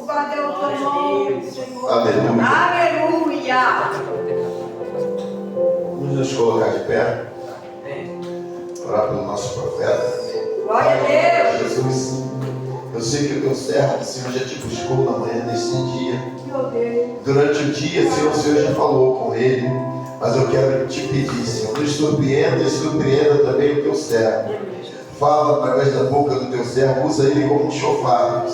Louvado é o teu nome, Senhor. Aleluia. Aleluia. Vamos nos colocar de pé. Orar pelo nosso profeta. Glória a Deus. Jesus, eu sei que o teu servo, o Senhor, já te buscou na manhã desse dia. Meu Deus. Durante o dia, Senhor, o Senhor já falou com ele. Mas eu quero te pedir, Senhor, nos surpreenda e surpreenda também o teu servo. Fala através da boca do teu servo, usa ele como um chofar.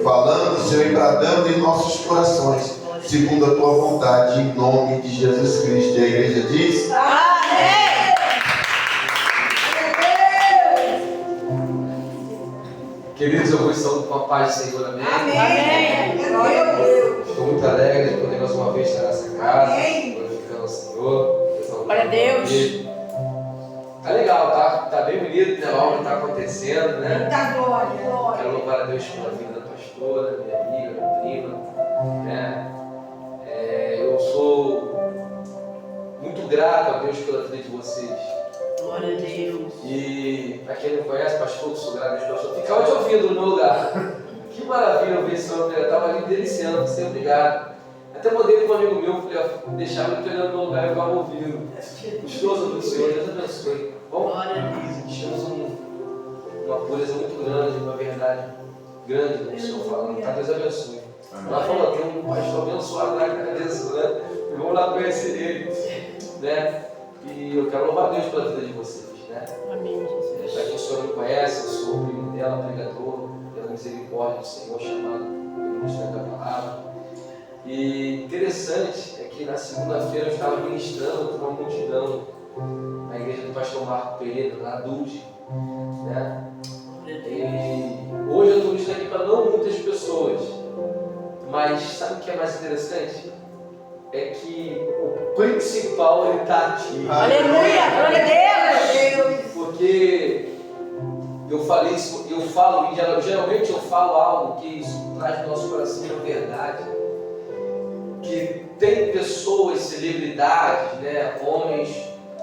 Falando, Senhor, e bradando em nossos corações, segundo a tua vontade, em nome de Jesus Cristo. E a igreja diz: Amém. Queridos, eu vou estar com a paz do Senhor, amém? Amém. Glória a Deus. Estou muito alegre de poder mais uma vez estar nessa casa, Amém. glorificando ao Senhor. Glória a Deus. Tá legal, tá bem bonito, né? A obra está acontecendo, né? Muita glória, glória. Quero louvar a Deus pela vida da pastora, minha amiga, minha prima, né? Eu sou muito grato a Deus pela vida de vocês. Glória a Deus. E para quem não conhece, pastor, eu sou grato a Deus, pastor, ficava te ouvindo no meu lugar. Que maravilha ouvir esse homem, eu estava ali deliciando, muito obrigado. Até mandei para um amigo meu, falei, deixava ele pegando no meu lugar e eu ficava ouvindo. Gostoso do Senhor, Deus abençoe. Bom, temos uma pureza muito grande, uma verdade grande do Senhor falando, tá? Deus abençoe. Ela falou, tem um pastor abençoado lá que está abençoando, e vamos lá conhecer ele, né? E eu quero louvar a Deus pela vida de vocês, né? Amém, Jesus. Para quem o senhor não conhece, eu sou o primo dela, pregador, pela misericórdia do Senhor, chamado pelo ministério da palavra. E interessante é que na segunda-feira eu estava ministrando com uma multidão na igreja do pastor Marco Pereira, na Dulce, né? E hoje eu estou ministrando aqui para não muitas pessoas, mas sabe o que é mais interessante? É que o principal ele está aqui. Aleluia, glória a Deus. Porque eu falei isso, eu falo, e geralmente eu falo algo que isso traz no nosso coração uma verdade. Que tem pessoas, celebridades, né, homens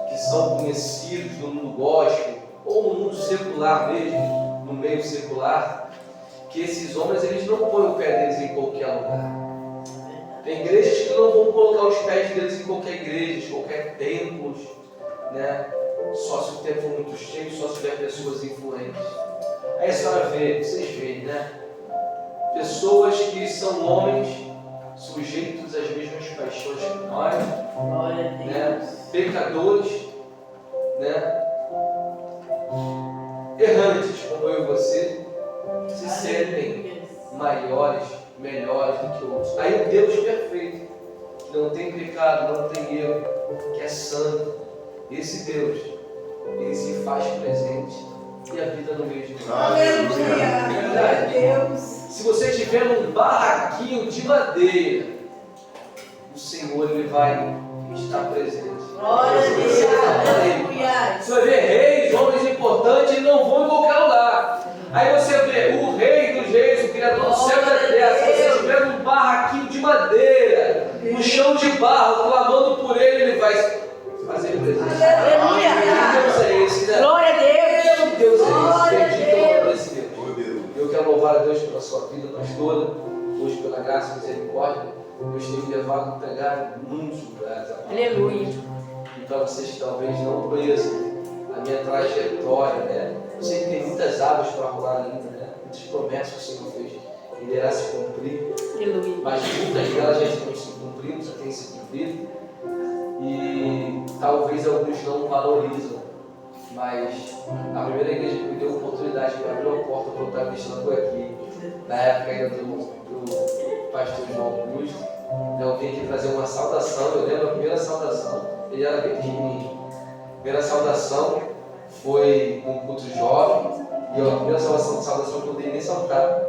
que são conhecidos no mundo gospel, ou no mundo secular mesmo, no meio secular, que esses homens eles não põem o pé deles em qualquer lugar. Tem igrejas que não vão colocar os pés deles em qualquer igreja, em qualquer templo, né? Só se o templo for muito cheio, só se tiver pessoas influentes. Aí a senhora vê, vocês veem, né? Pessoas que são homens sujeitos às mesmas paixões que nós, né? Pecadores, né? Errantes como eu e você, se sentem maiores, melhores do que outros. Aí o Deus perfeito, que não tem pecado, não tem erro, que é santo, esse Deus, ele se faz presente e a vida no meio de nós. Aleluia, glória a Deus. Se você estiver num barraquinho de madeira, o Senhor ele vai estar presente. Glória a Deus, aleluia. Você vai ver reis, homens importantes, eles não vão em qualquer lugar. Aí você vê o rei dos reis, o criador do céu e da terra. Se você estiver num barraquinho de madeira, no chão de barro, clamando por ele vai fazer presente. Aleluia. Que Deus é esse, né? Glória a Deus. Que Deus é esse? Glória a Bendito é o nome Deus. desse Deus. Eu quero louvar a Deus pela sua vida, pastora. Hoje, pela graça e misericórdia, Deus tem me levado a pregar em muitos lugares. Aleluia. E para vocês que talvez não conheçam a minha trajetória, né? Eu sei que tem muitas águas para rolar ainda, né? Muitas promessas que o Senhor fez, ele irá se cumprir. Aleluia. Mas muitas delas já estão se cumprindo, já têm se cumprido. E talvez alguns não valorizam. Mas a primeira igreja que me deu a oportunidade, que me abriu a porta para eu estar ministrando foi aqui. Na época ainda do pastor João Augusto. Eu vim aqui trazer uma saudação. Eu lembro a primeira saudação, ele era bem pequenininho. A primeira saudação foi um culto jovem. E a primeira saudação que eu dei nem saltar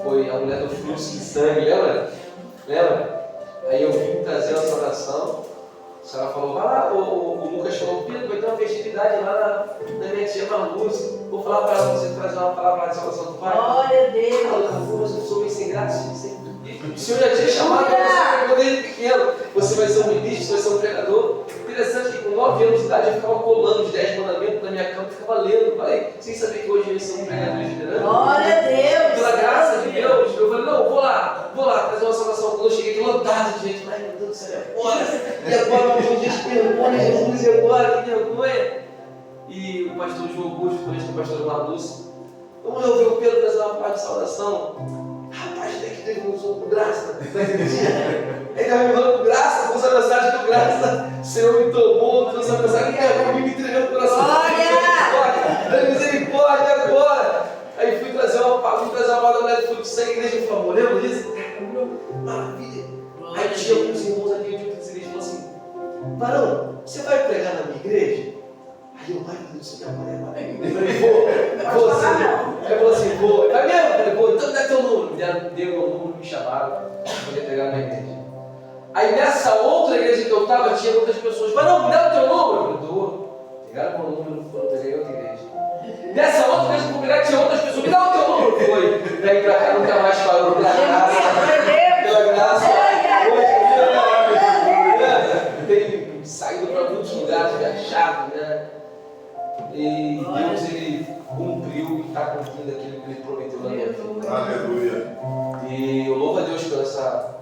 foi a mulher do fluxo de sangue, lembra? Lembra? Aí eu vim trazer a saudação. A senhora falou, vai lá, o Lucas falou, Pedro, vai ter uma festividade lá na minha tia Marlúcia. Vou falar para ela, você trazer uma palavra de salvação do Pai. Glória a Deus. Ela falou, mas eu sou meio sem graça. O Senhor já tinha chamado você quando ele pequeno. Você vai ser um ministro, você vai ser um pregador. Interessante que com 9 anos de idade eu ficava colando os 10 mandamentos na minha cama e ficava lendo. Falei, sem saber que hoje eles são pregadores de grande. Glória a Deus. Pela graça de Deus, eu falei, não, eu vou lá. cheguei aqui lotado de gente, ai meu Deus do céu, e agora um monte de gente pergunta, Jesus, e agora, que vergonha. E o pastor João Augusto, o pastor Marlúcio, vamos ouvir o Pedro trazer uma parte de saudação. Rapaz, tem que ter um som com graça, não acredita? Ele estava me falando com graça, com essa mensagem com graça. O Senhor me tomou, trouxe essa mensagem, e me entregou no coração. Glória! Misericórdia agora! Aí fui trazer uma palavra da mulher do fruto de sangue, a igreja falou, lembra disso? Maravilha! Aí tinha alguns irmãos aqui de outras igrejas e falou assim, varão, você vai pregar na minha igreja? Aí eu, ai meu Deus, você vai. Eu falei, vou sim. Aí falou assim, vou. Vai mesmo? Eu falei, vou, então dá teu número. Deu meu número, me chamaram para poder pregar na igreja. Aí nessa outra igreja que eu estava, tinha outras pessoas, varão, me dá o teu número. Eu falei, dou. Pegaram meu número, foram pegar outra igreja. Nessa outra igreja que eu pegar, tinha outras pessoas, me dá o teu número. Foi. Daí pra cá nunca mais parou, pela graça. Pela graça. Tem saído para muitos lugares, viajado, né? E Deus, Ele cumpriu e está cumprindo aquilo que Ele prometeu na minha vida. Aleluia. E eu louvo a Deus por essa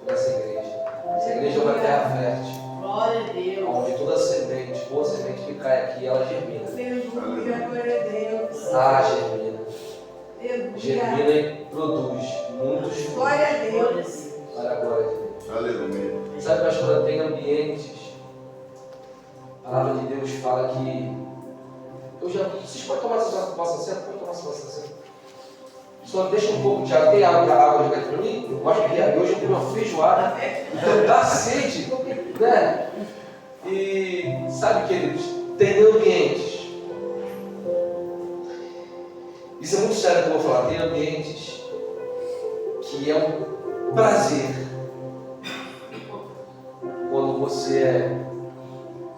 igreja. Essa igreja é uma terra fértil. Glória a Deus. Onde toda semente, boa semente que cai aqui, ela germina. Aleluia, glória a Deus. Ah, germina. Aleluia. Germina e produz muitos frutos. Glória a Deus. Para a glória de Deus. Aleluia. Sabe, pastora, tem ambientes. A palavra de Deus fala que vocês podem tomar essa vossa cena? Pode tomar essa vossa cena. Só deixa um pouco de água. Tem água de para mim? Eu gosto de água. Hoje eu comi uma feijoada. Então dá sede. Né? E sabe, queridos, tem ambientes. Isso é muito sério que eu vou falar. Tem ambientes que é um prazer quando você é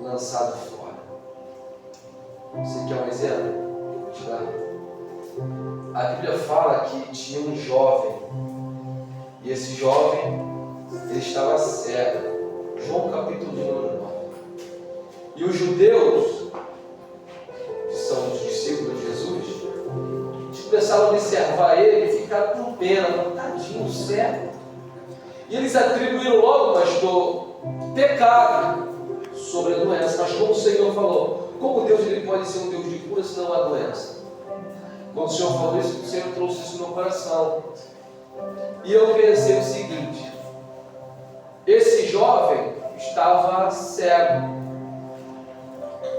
lançado fora. Você quer um exemplo? Vou te dar. A Bíblia fala que tinha um jovem, e esse jovem, ele estava cego. João capítulo de número 9. E os judeus, que são os discípulos de Jesus, começaram a observar ele e ficaram com pena, tadinho, cego. E eles atribuíram logo, pastor, pecado sobre a doença. Mas como o Senhor falou, como Deus ele pode ser um Deus de cura se não há doença? Quando o Senhor falou isso, o Senhor trouxe isso no meu coração. E eu pensei o seguinte: esse jovem estava cego.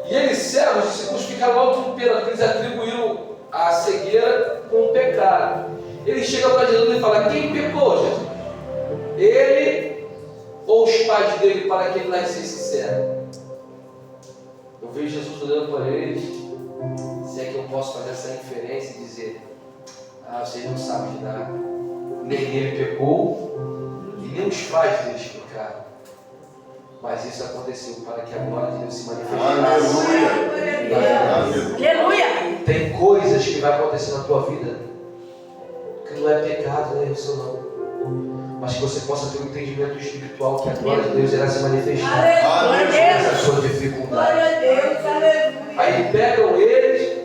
E ele cego, os discípulos ficaram logo com pena, porque eles atribuíram a cegueira com o pecado. Ele chega para Jesus e fala: quem pecou, Jesus? Ele ou os pais dele para que ele nascesse cego? Eu vejo Jesus olhando para eles, se é que eu posso fazer essa inferência e dizer: ah, vocês não sabem de nada. Nem ele pecou, e nem os pais deles pecaram. Mas isso aconteceu para que a glória de Deus se manifestasse. Aleluia. Tem coisas que vai acontecer na tua vida que não é pecado, não é isso não. Mas que você possa ter um entendimento espiritual que a glória de Deus irá se manifestar. Essa sua dificuldade. Glória a Deus, aleluia. Aí pegam eles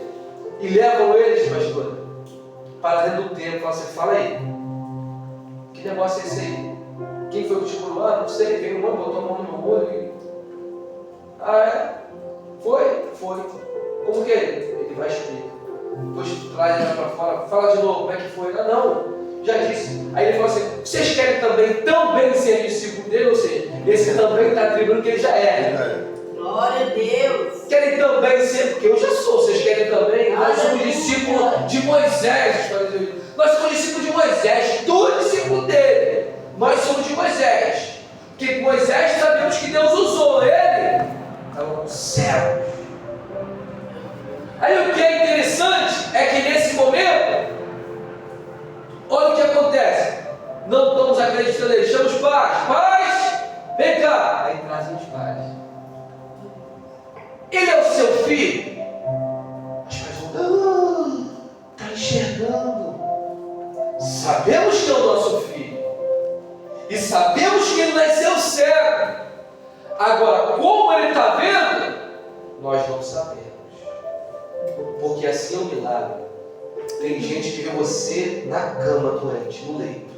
e levam eles, pastor, para dentro do templo. Você fala aí, que negócio é esse aí? Quem foi o discípulo lá? Não sei, veio um homem, botou a mão no meu olho e... Ah, é? Foi? Foi. Como que é? Ele vai explicar. Depois traz ela para fora, fala de novo, como é que foi? Ah, não, já disse. Aí ele fala assim: vocês querem também ser discípulo dele? Ou seja, esse também está atribuindo que ele já é. Glória a Deus. Querem também ser, porque eu já sou, vocês querem também? Nós somos discípulos de Moisés. Nós somos discípulos de Moisés, tu é discípulo dele. Nós somos de Moisés. Porque Moisés sabemos que Deus usou ele. Estava no céu. Aí o que é interessante é que nesse momento, olha o que acontece. Não estamos acreditando nele. Chama os pais. Pais, vem cá. Aí trazem os pais. Ele é o seu filho? Os pais vão, está enxergando. Sabemos que é o nosso filho. E sabemos que ele nasceu cego. Agora, como ele está vendo, nós não sabemos. Porque assim é um milagre. Tem gente que vê você na cama doente, no leito.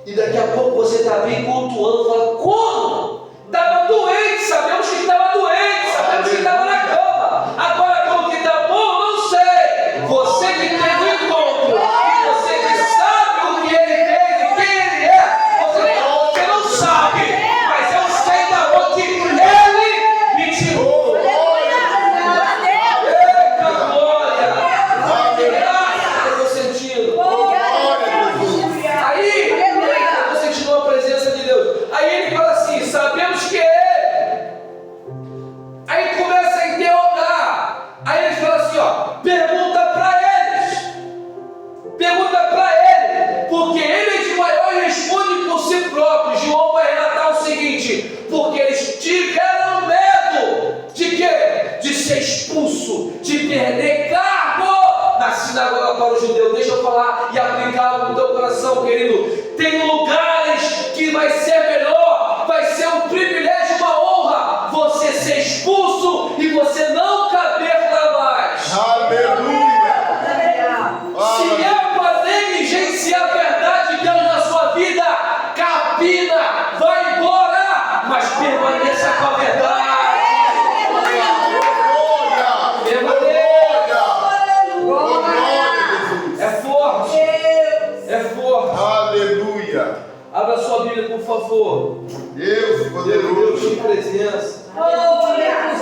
E daqui a pouco você está bem cultuando, fala, como? Estava doente, sabemos que estava doente, sabemos que estava na cama. Agora como que está bom, não sei. Você que teve um encontro, e você que sabe o que ele fez e quem ele é, você não sabe, mas eu sei da onde ele me tirou. Eita glória! Graças eu tô sentindo. Aí, eu tô sentindo a presença de Deus. Aí ele fala assim, sabemos que é ele. Aí começa a interrogar. Aí ele fala assim, ó, pergunta para eles. Pergunta para ele. Porque ele é de maior e responde por si próprio. João vai relatar o seguinte, porque eles tiveram medo de quê? De ser expulso, de perder cargo na sinagoga para o judeu. Deixa eu falar e aplicar no teu coração, querido. Tem lugares que vai ser melhor, vai ser um privilégio, uma honra, você ser expulso e você não caber lá mais. Aleluia. Se é para negligenciar a verdade de Deus na sua vida, capina, vai embora, mas permaneça com a verdade. É forte, é forte. Aleluia. Abra sua Bíblia, por favor. Deus Deus, poderoso. que presença.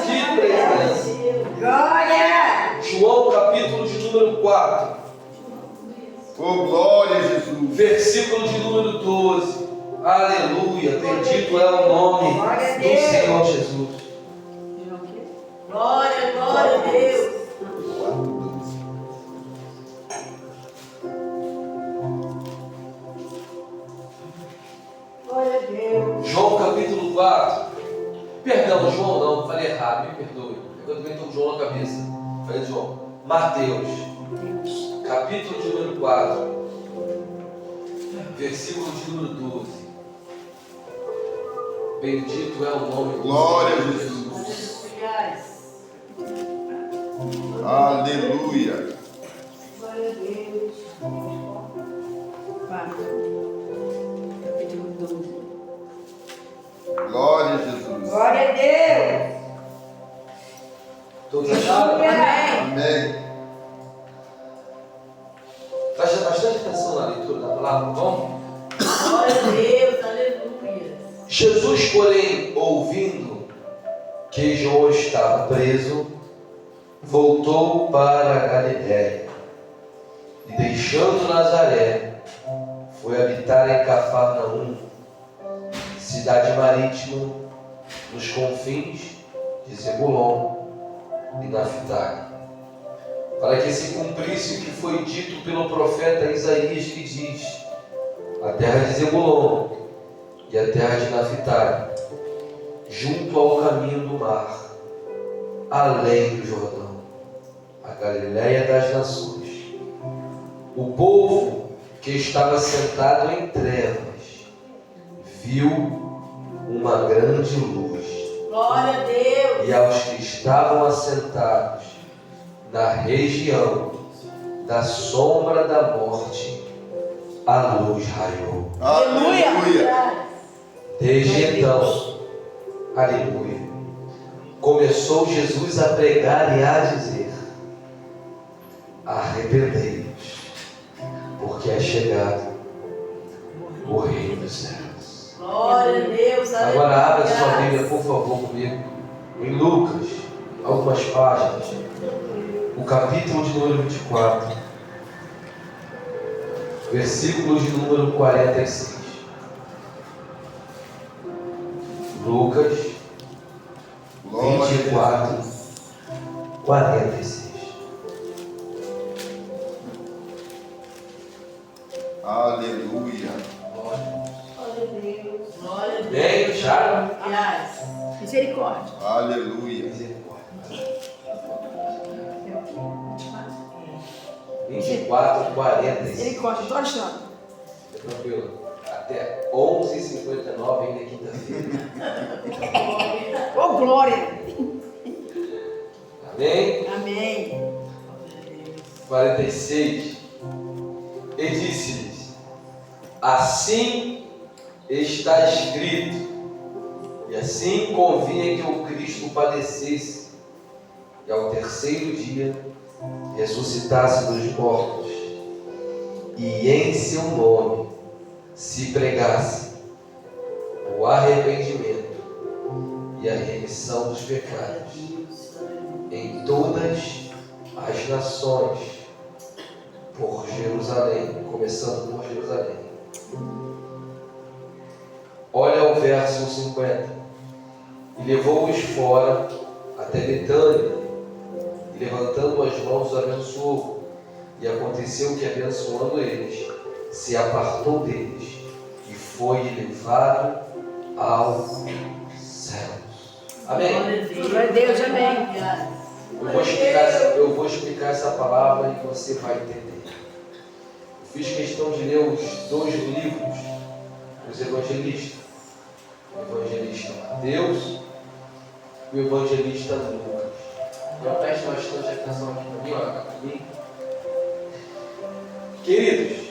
Que presença. Glória! João, capítulo de número 4, Oh, glória a Jesus. versículo de número 12. Aleluia. Bendito é o nome do Senhor Jesus. Glória, glória a Deus! Glória a Deus! João, capítulo 4. Perdão, João não, falei errado, me perdoe. Eu também estou com João na cabeça. Falei João. Mateus, capítulo de número 4, versículo de número 12. Bendito é o nome do Glória a Senhor Jesus. Glória Aleluia. a Deus! Capítulo 12. Glória a Jesus. Glória a Deus! Todos acharam? Amém! Amém. Presta bastante atenção na leitura da palavra, bom? Glória a Deus! Aleluia! Jesus, porém, ouvindo que João estava preso, voltou para a Galiléia e, deixando Nazaré, foi habitar em Cafarnaum, cidade marítima, nos confins de Zebulon e Naftali, para que se cumprisse o que foi dito pelo profeta Isaías, que diz: a terra de Zebulon e a terra de Naftali, junto ao caminho do mar, além do Jordão, a Galiléia das nações. O povo que estava sentado em trevas viu uma grande luz, Glória a Deus! e aos que estavam assentados na região da sombra da morte, a luz raiou. Aleluia. Desde então, aleluia, começou Jesus a pregar e a dizer: arrependei-vos, porque é chegado o reino dos céus. Glória a Deus! Agora abra sua Aleluia. Bíblia, por favor, comigo, em Lucas, algumas páginas, o capítulo de número 24, versículo de número 46. Lucas Glória a 24, 46. Aleluia. Glória a Deus! Glória a Deus! Bem, acharam? Aliás, misericórdia! Aleluia. 24, 46. Misericórdia, estou achando. Tranquilo. Até 11h59 ainda é quinta-feira. Oh, glória! Amém? Amém! 46. E disse-lhes: assim está escrito, e assim convinha que o Cristo padecesse, e ao terceiro dia ressuscitasse dos mortos, e em seu nome se pregasse o arrependimento e a remissão dos pecados em todas as nações, por Jerusalém, começando por Jerusalém. Olha o verso 50. E levou-os fora até Betânia, e levantando as mãos os abençoou. E aconteceu que, abençoando eles, se apartou deles e foi levado aos céus. Amém? Glória a Deus, amém. Eu vou explicar essa palavra e você vai entender. Eu fiz questão de ler os dois livros dos evangelistas. O evangelista Mateus e o evangelista Lucas. Então preste bastante atenção aqui para mim, olha comigo. Queridos,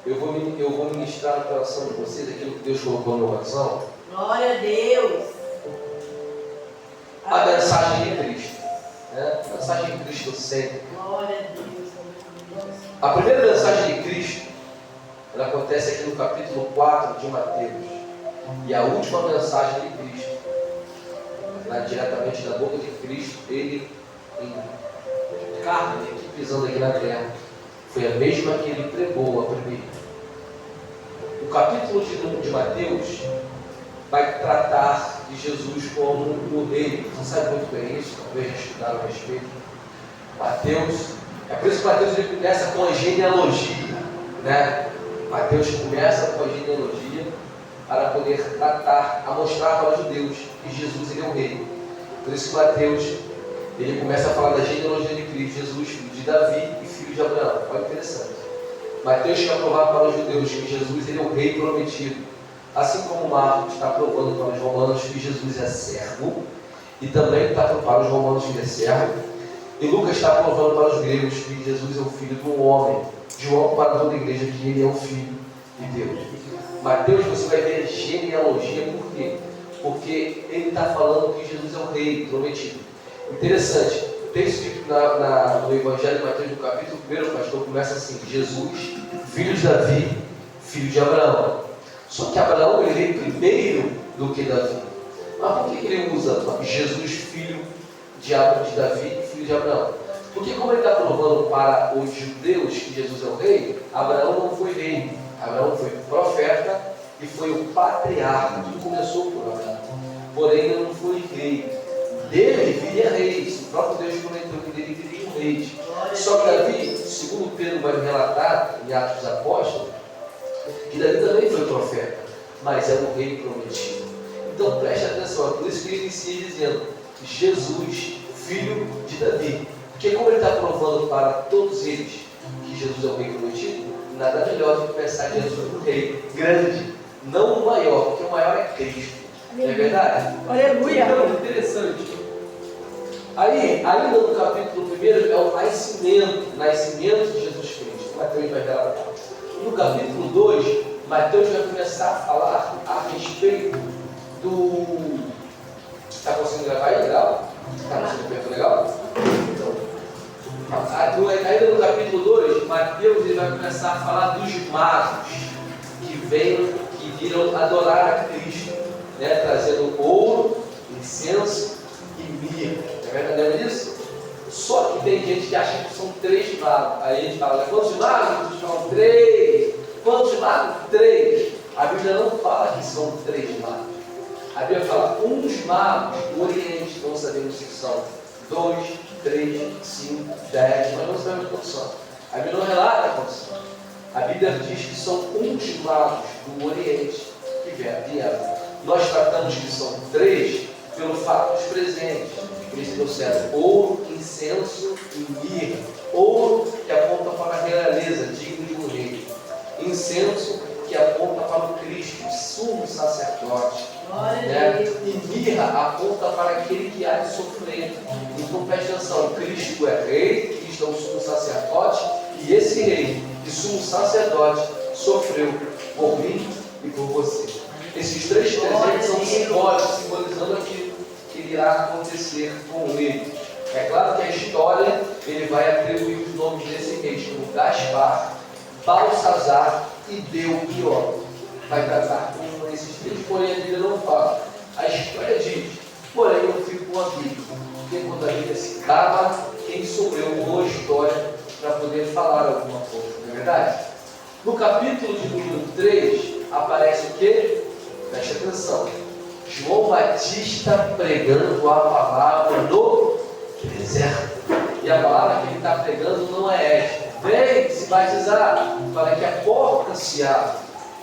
eu vou ministrar no coração de vocês aquilo que Deus colocou no meu coração. Glória a Deus. A mensagem de Cristo. Né? A mensagem de Cristo sempre. Glória a Deus. A primeira mensagem de Cristo, ela acontece aqui no capítulo 4 de Mateus. E a última mensagem de Cristo, diretamente da boca de Cristo, ele em carne, aqui pisando aqui na terra, foi a mesma que ele pregou a primeira. O capítulo de Mateus vai tratar de Jesus como o rei. Você sabe muito bem isso, talvez já estudaram a respeito. Mateus, é por isso que Mateus ele começa com a genealogia, né? Mateus começa com a genealogia para poder tratar, a mostrar para os judeus que Jesus ele é o rei. Por isso que Mateus ele começa a falar da genealogia de Cristo, Jesus, filho de Davi e filho de Abraão. Olha que interessante. Mateus quer provar para os judeus que Jesus ele é o rei prometido. Assim como Marcos está provando para os romanos que Jesus é servo, e também está para os romanos que ele é servo, e Lucas está provando para os gregos que Jesus é o filho do homem. João para toda a igreja que ele é o filho de Deus. Mateus você vai ver genealogia, por quê? Porque ele está falando que Jesus é o rei prometido. Interessante, o texto no Evangelho de Mateus, no capítulo 1, o pastor começa assim: Jesus, filho de Davi, filho de Abraão. Só que Abraão ele veio primeiro do que Davi. Mas por que ele usa Jesus, filho de Davi e filho de Abraão? Porque como ele está provando para os judeus que Jesus é o rei, Abraão não foi rei. Abraão foi profeta e foi o patriarca. Tudo começou por Abraão. Porém, ele não foi rei. Dele viria reis. O próprio Deus prometeu que dele viria um rei. Só que Davi, segundo Pedro vai relatar em Atos dos Apóstolos, que Davi também foi profeta, mas é um rei prometido. Então preste atenção, é por isso que ele inicia dizendo Jesus, filho de Davi. Porque como ele está provando para todos eles que Jesus é o rei prometido, nada melhor do que pensar em Jesus como um rei grande, não o maior, porque o maior é Cristo. Não é verdade? Aleluia. Então, interessante. Aí, ainda no capítulo 1 é o nascimento de Jesus Cristo. Mateus vai relatar. No capítulo 2, Mateus vai começar a falar a respeito do... Está conseguindo gravar aí? Legal? Está conseguindo ver legal? Então, ainda no capítulo 2, Mateus ele vai começar a falar dos magos que viram adorar a Cristo, né? Trazendo ouro, incenso e mirra. É verdade isso? Só que tem gente que acha que são 3 magos. Aí a gente fala, quantos magos? Eles falam 3. Quantos magos? 3. A Bíblia não fala que são 3 magos. A Bíblia fala uns magos do Oriente. Não sabemos se são 2, 3, 5, 10, mas não sabemos quantos são. A Bíblia não relata quantos são. A Bíblia diz que são uns magos do Oriente que vieram. Nós tratamos que são 3 pelo fato dos presentes. Por isso deu certo. Ouro, incenso e mirra. Ouro que aponta para a realeza, digno de um rei. Incenso que aponta para o Cristo, sumo sacerdote. Né? E mirra aponta para aquele que há de sofrer. Então preste atenção, Cristo é rei, Cristo é o sumo sacerdote, e esse rei e sumo sacerdote sofreu por mim e por você. Esses 3 presentes são simbólicos, simbolizando aquilo que irá acontecer com ele. É claro que a história, ele vai atribuir os nomes desse mês como Gaspar, Balsazar e Belchior. Vai tratar com esses 3, porém a Bíblia não fala. A história diz, porém eu fico com a Bíblia, porque quando a Bíblia se cala, quem sou eu com a história para poder falar alguma coisa, não é verdade? No capítulo de número 3, aparece o quê? Preste atenção. João Batista pregando a palavra no deserto. E a palavra que ele está pregando não é esta: vem se batizar para que a porta se abra.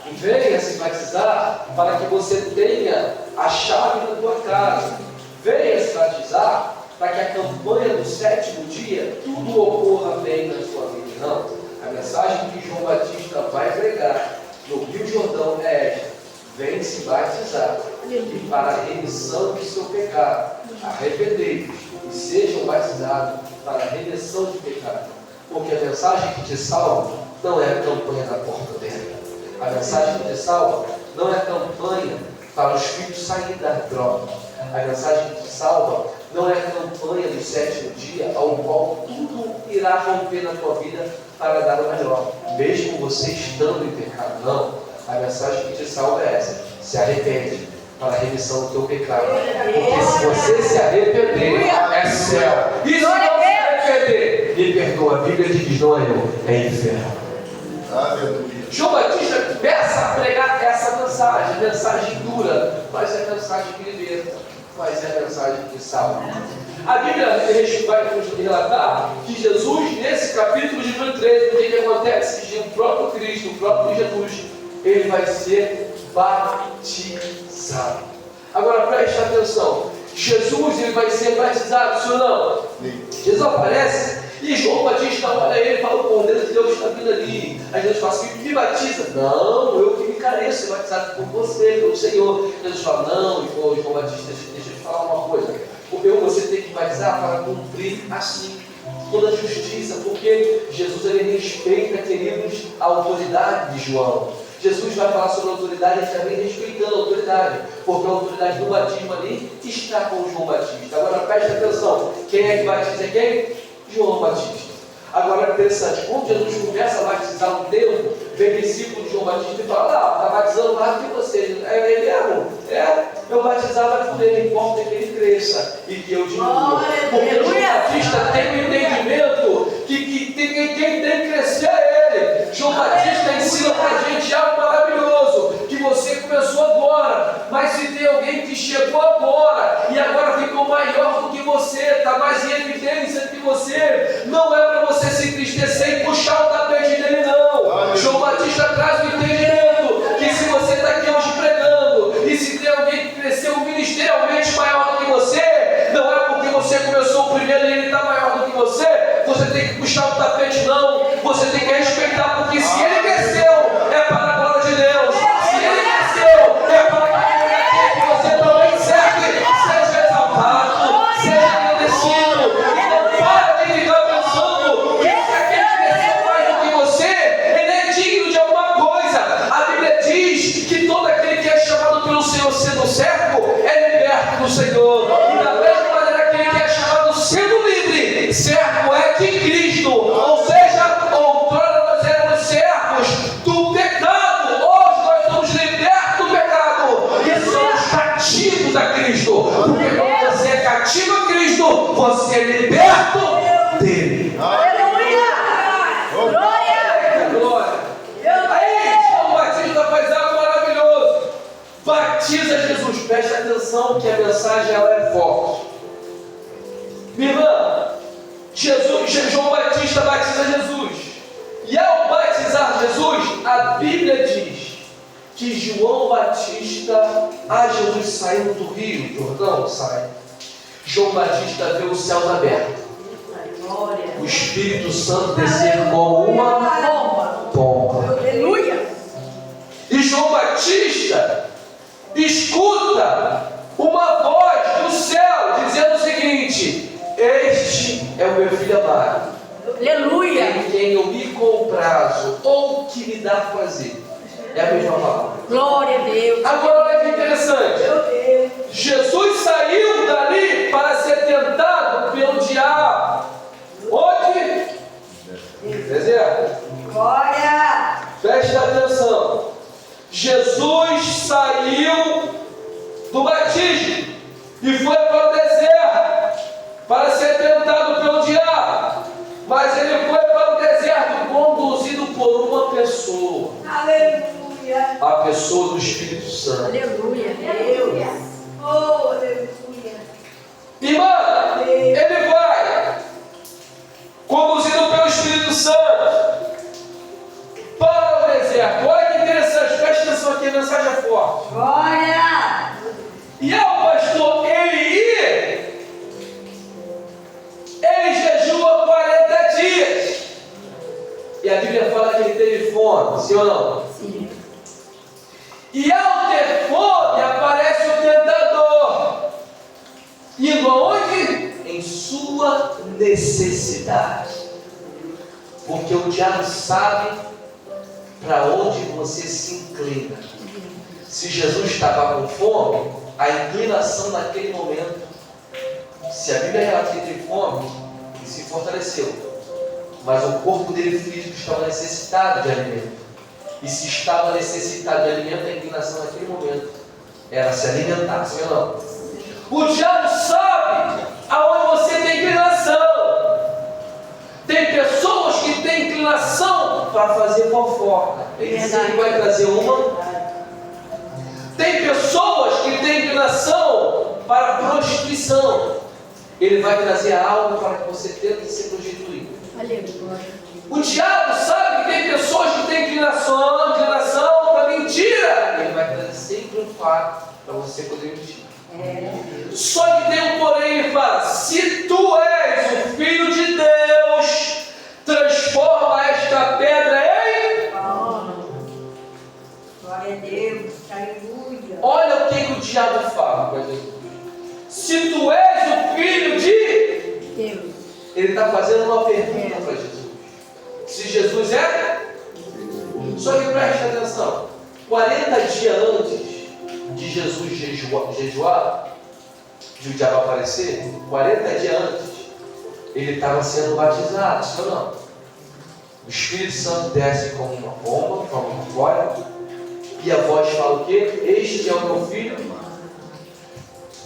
E venha se batizar para que você tenha a chave da tua casa. Venha se batizar para que a campanha do 7º dia tudo ocorra bem na sua vida. Não. A mensagem que João Batista vai pregar no Rio Jordão é esta: vem se batizar e para a remissão do seu pecado, arrependei-vos e sejam batizados para a remissão de pecado. Porque a mensagem que te salva não é a campanha da porta aberta. A mensagem que te salva não é a campanha para os filhos saírem da droga. A mensagem que te salva não é a campanha do 7º dia, ao qual tudo irá romper na tua vida para dar o melhor, mesmo você estando em pecado. Não. A mensagem que te salva é essa: se arrepende para a remissão do teu pecado. Porque se você se arrepender, é céu. E se não se arrepender, me perdoa. A Bíblia diz: não é eu, é inferno. Aleluia. João Batista começa a pregar essa mensagem dura, mas é a mensagem que liberta, mas é a mensagem que salva. A Bíblia vai nos relatar que Jesus, nesse capítulo de número 13, o que acontece? Que o próprio Cristo, o próprio Jesus, ele vai ser batizado. Agora preste atenção: Jesus, ele vai ser batizado, sim ou não? Jesus aparece e João Batista olha ele e fala: o Cordeiro de Deus está vindo ali. Aí Jesus fala assim: me batiza. Não, eu que me careço ser batizado por você, pelo Senhor. Jesus fala: não, João Batista, deixa eu te falar uma coisa. Você tem que batizar para cumprir assim toda a justiça, porque Jesus, ele respeita, queridos, a autoridade de João. Jesus vai falar sobre a autoridade e também respeitando a autoridade, porque a autoridade do batismo ali está com João Batista. Agora preste atenção: quem é que batiza quem? João Batista. Agora é interessante, quando Jesus começa a batizar um tempo, vem discípulo de João Batista e fala: está batizando mais do que você. Ele eu batizava por ele, importa que ele cresça e que eu diminua. Porque João Batista tem um entendimento que quem tem que crescer é ele. João Batista ensina para a gente algo maravilhoso, que você começou agora, mas se tem alguém que chegou agora e agora ficou maior do que você, está mais em evidência do que você, não é para você se entristecer e puxar o tapete dele, não. João Batista traz o entendimento que se você está aqui hoje pregando, e se tem alguém que cresceu ministerialmente maior do que você, não é porque você começou o primeiro e ele está maior do que você tem que puxar o tapete, não. Você tem que respeitar, porque se ele cresceu, é para a glória de Deus. Se ele cresceu, é para que você também serve, seja exaltado, seja agradecido. E não para de ficar pensando que se aquele cresceu mais do que você, ele é digno de alguma coisa. A Bíblia diz que todo aquele que é chamado pelo Senhor sendo servo é liberto do Senhor. E da mesma maneira, aquele que é chamado sendo livre, servo é de Cristo. Ou seja, outrora nós éramos servos do pecado, hoje nós estamos libertos do pecado e somos cativos a Cristo. Porque quando você é cativo a Cristo, você é liberto dele. Aleluia! Glória! Glória! Aí João Batista faz algo maravilhoso: batiza Jesus. Preste atenção que a mensagem ela é forte. Minha irmã, João Batista batiza Jesus. E ao batizar Jesus, a Bíblia diz que João Batista, Jesus saindo do rio Jordão, sai. João Batista vê os céus abertos, o Espírito Santo descer como uma pomba. Aleluia! E João Batista escuta uma voz do céu dizendo o seguinte: este é o meu filho amado, Aleluia! em quem eu me com o prazo ou que lhe dá prazer. É a mesma palavra. Glória a Deus. Agora olha que interessante. Meu Deus. Jesus saiu dali para ser tentado pelo diabo. Onde? Deserto. Glória. Presta atenção. Jesus saiu do batismo e foi para o deserto para ser tentado pelo diabo. Mas ele foi para o deserto conduzido por uma pessoa. Aleluia. A pessoa do Espírito Santo. Aleluia. Deus. Oh, aleluia. Irmã, ele vai conduzido pelo Espírito Santo para o deserto. Olha que interessante, presta atenção aqui, a mensagem é forte. Glória. E ao pastor ele ir, ele jejua 40 dias. E a Bíblia fala que ele teve fome, sim ou não? Sim. E ao ter fome, aparece o tentador. Indo aonde? Em sua necessidade. Porque o diabo sabe para onde você se inclina. Se Jesus estava com fome, a inclinação naquele momento, se a Bíblia relata que ele teve fome, ele se fortaleceu. Mas o corpo dele físico estava necessitado de alimento. E se estava necessitado de alimento, a inclinação naquele momento era se alimentar, sim ou não? O diabo sabe aonde você tem inclinação. Tem pessoas que têm inclinação para fazer fofoca. Ele sempre vai trazer uma. Tem pessoas que têm inclinação para prostituição. Ele vai trazer algo para que você tente se prostituir. O diabo sabe que tem pessoas que têm inclinação para mentira. Ele vai trazer sempre um fato para você poder mentir. Só que tem um porém, ele fala: se tu és o Filho de Deus, transforma esta pedra em... Glória a Deus. Aleluia. Olha o que o diabo fala para Jesus. Se tu és o Filho de Deus. Ele está fazendo uma pergunta para Jesus. Se Jesus é? Só que preste atenção. 40 dias antes de Jesus jejuar, de o diabo aparecer, 40 dias antes, ele estava sendo batizado, sim ou não? O Espírito Santo desce como uma bomba, como uma fora, e a voz fala o quê? Este é o meu filho.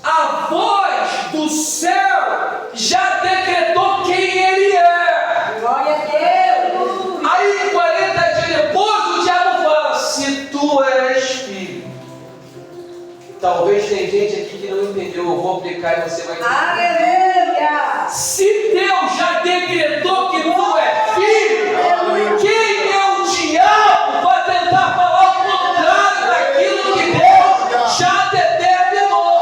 A voz do céu já decretou quem ele é. Glória a Deus. Aí 40 dias depois o diabo fala: se tu és filho. Talvez tem gente aqui que não entendeu, eu vou aplicar e você vai entender. Aleluia. Se Deus já decretou que tu é filho, quem é o diabo para tentar falar o contrário daquilo que Deus já determinou?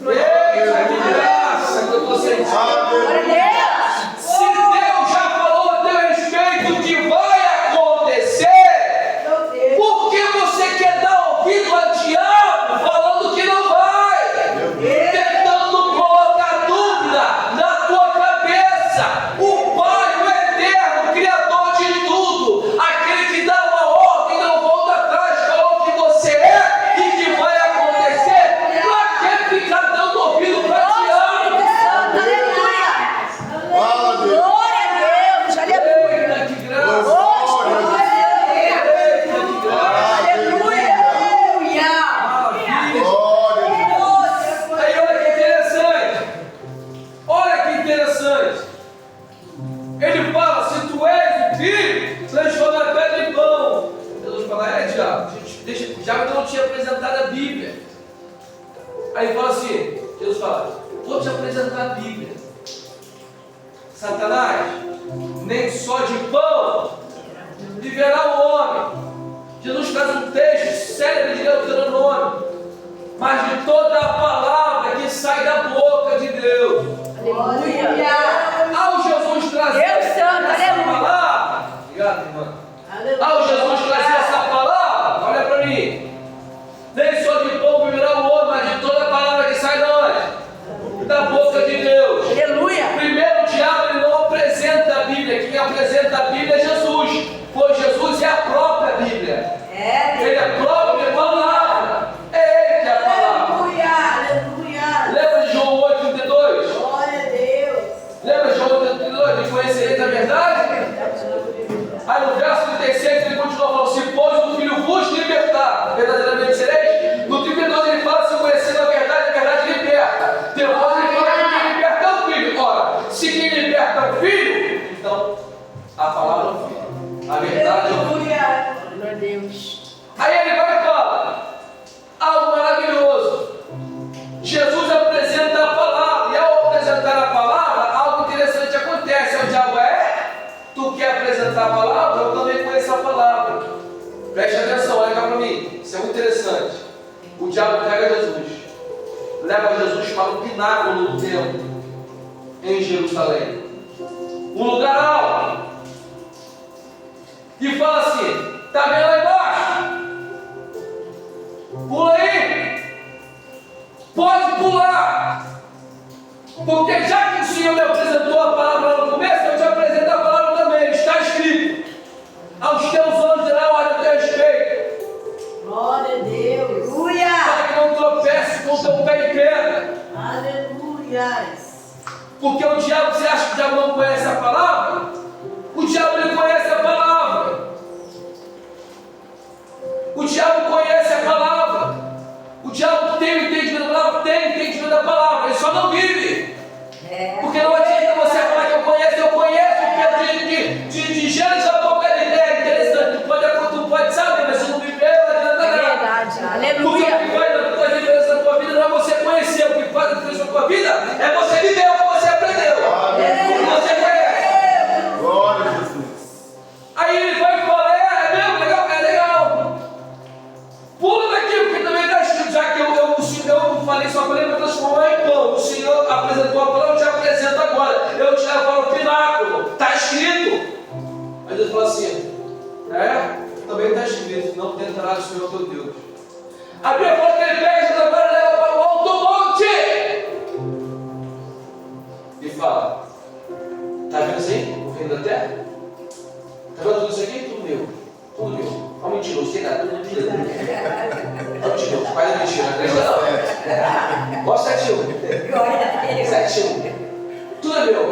Eita, que graça que eu estou sentindo. Glória a Deus. Se Deus já falou a teu respeito que vai acontecer, Meu Deus. por que você quer dar ouvido ao diabo falando que não vai? Tentando colocar dúvida na tua cabeça. O Pai, o Eterno, Criador de tudo, aquele que dá uma ordem e não volta atrás, falou que você é e que vai acontecer. Para que ficar dando ouvido para o diabo? Aleluia. Fala, Deus. Glória a Deus. Aleluia. Eita, que graça! Aleluia. Aí olha que interessante. Olha que interessante. Ele fala: se tu és o filho, transforma a pedra em pão. Jesus fala: diabo. Diabo ainda não tinha apresentado a Bíblia. Aí ele fala assim: Jesus fala: vou te apresentar a Bíblia. Satanás, nem só de pão viverá o homem. Jesus traz um texto célebre de Deuteronômio, mas de toda a palavra que sai da boca de Deus. Aleluia. Ao Jesus trazer Deus santo, essa aleluia. palavra, obrigado, irmã. Ao Jesus trazer essa palavra, olha para mim. Nem só de pão viverá o homem, mas de toda a palavra que sai da onde? Da boca de Deus. Aleluia. Primeiro, o diabo ele não apresenta A verdade é o Aleluia. Glória a Deus. Aí ele vai e fala algo maravilhoso. Jesus apresenta a palavra, e ao apresentar a palavra, algo interessante acontece. O diabo tu quer apresentar a palavra? Eu também conheço a palavra. Preste atenção, olha cá para mim, isso é muito interessante. O diabo pega Jesus, leva Jesus para o pináculo do templo, em Jerusalém, um lugar alto, e fala assim: está vendo lá embaixo? Pula aí, pode pular, porque já que o Senhor me apresentou a palavra no começo, eu te apresento a palavra também. Está escrito: aos teus anjos será ordem a teu respeito, Glória a Deus. Aleluia. para que não tropece com teu pé em pedra. Aleluia. Porque o diabo, você acha que o diabo não conhece a palavra? O diabo ele conhece a palavra. O diabo conhece a palavra. O diabo tem o entendimento da palavra? Tem o entendimento da palavra. Ele só não vive. Porque não adianta você falar que eu conheço, Pedro, de Gênesis a Apocalipse. É interessante, tu pode saber, mas se não viver, não adianta nada. É verdade. Porque Aleluia. o que faz a diferença na tua vida não é você conhecer, o que faz a diferença na tua vida é você viver o que você aprendeu, o que você conhece. Glória a Jesus. Aí ele vai e fala: é mesmo? Legal? É legal. Pula daqui, porque também está escrito, já que eu falei, só falei para transformar em pão. O Senhor apresentou a palavra, eu te apresento agora. Eu te levo para o pináculo. Está escrito. Aí Deus fala assim: também está escrito: não tentarás o Senhor teu Deus. A Bíblia fala que ele pega Jesus agora e leva para o alto monte e fala: está vendo isso aí? O reino da terra? Está vendo tudo isso aqui? Tudo meu. Tudo meu. É um mentiroso, tem nada, tudo mentira. É um mentiroso, pai é mentira, não acredita não. Gosta 7-1. Glória a Deus. 7-1. Tudo é meu.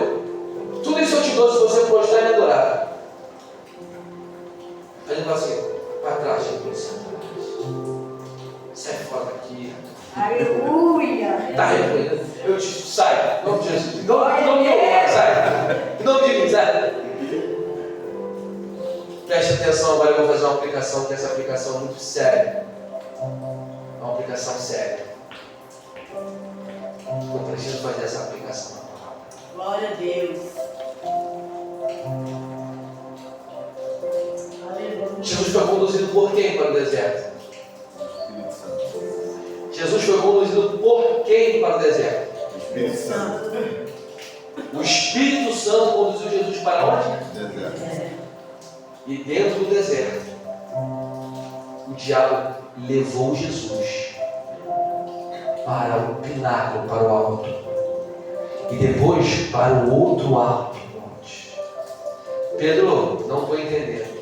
Tudo isso eu te dou se você prostrar e me adorar. Aí ele fala assim: para trás, Jesus. Sai fora daqui. Aleluia. Está repreendendo. Eu te sai. Em nome de Jesus. Em nome de Jesus. Sai. Em nome de mim, sai. Preste atenção, agora eu vou fazer uma aplicação, que essa aplicação é muito séria. É uma aplicação séria. Eu preciso fazer essa aplicação. Glória a Deus. Aleluia. Jesus foi conduzido por quem para o deserto? Espírito Santo. Jesus foi conduzido por quem para o deserto? Espírito Santo. O Espírito Santo conduziu Jesus para onde? Deserto. E dentro do deserto, o diabo levou Jesus para o pináculo, para o alto, e depois para o outro alto monte. Pedro, não estou entendendo.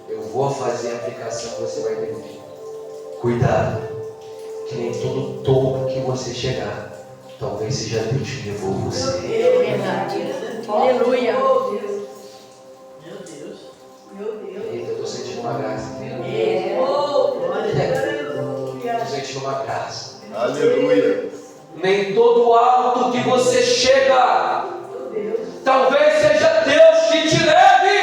Eu vou fazer a aplicação que você vai entender. Cuidado, que nem todo topo que você chegar, talvez seja Deus que levou você. É verdade. Aleluia. Meu Deus. Eita, eu estou sentindo uma graça. Estou sentindo uma graça. Aleluia. Nem todo alto que você chega, talvez seja Deus que te leve.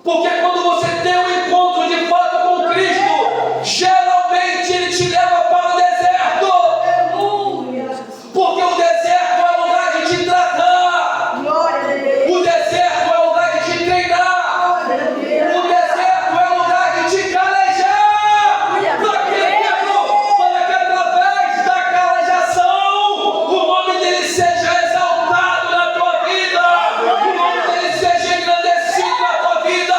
Porque quando você tem um encontro de fato com Cristo, geralmente Ele te leva para o deserto. Porque o deserto é o lugar de te tratar. O deserto é o lugar de te treinar. O deserto é o lugar de te calejar. Para que, Pedro? Para que através da calejação o nome dele seja exaltado na tua vida. O nome dele seja engrandecido na tua vida.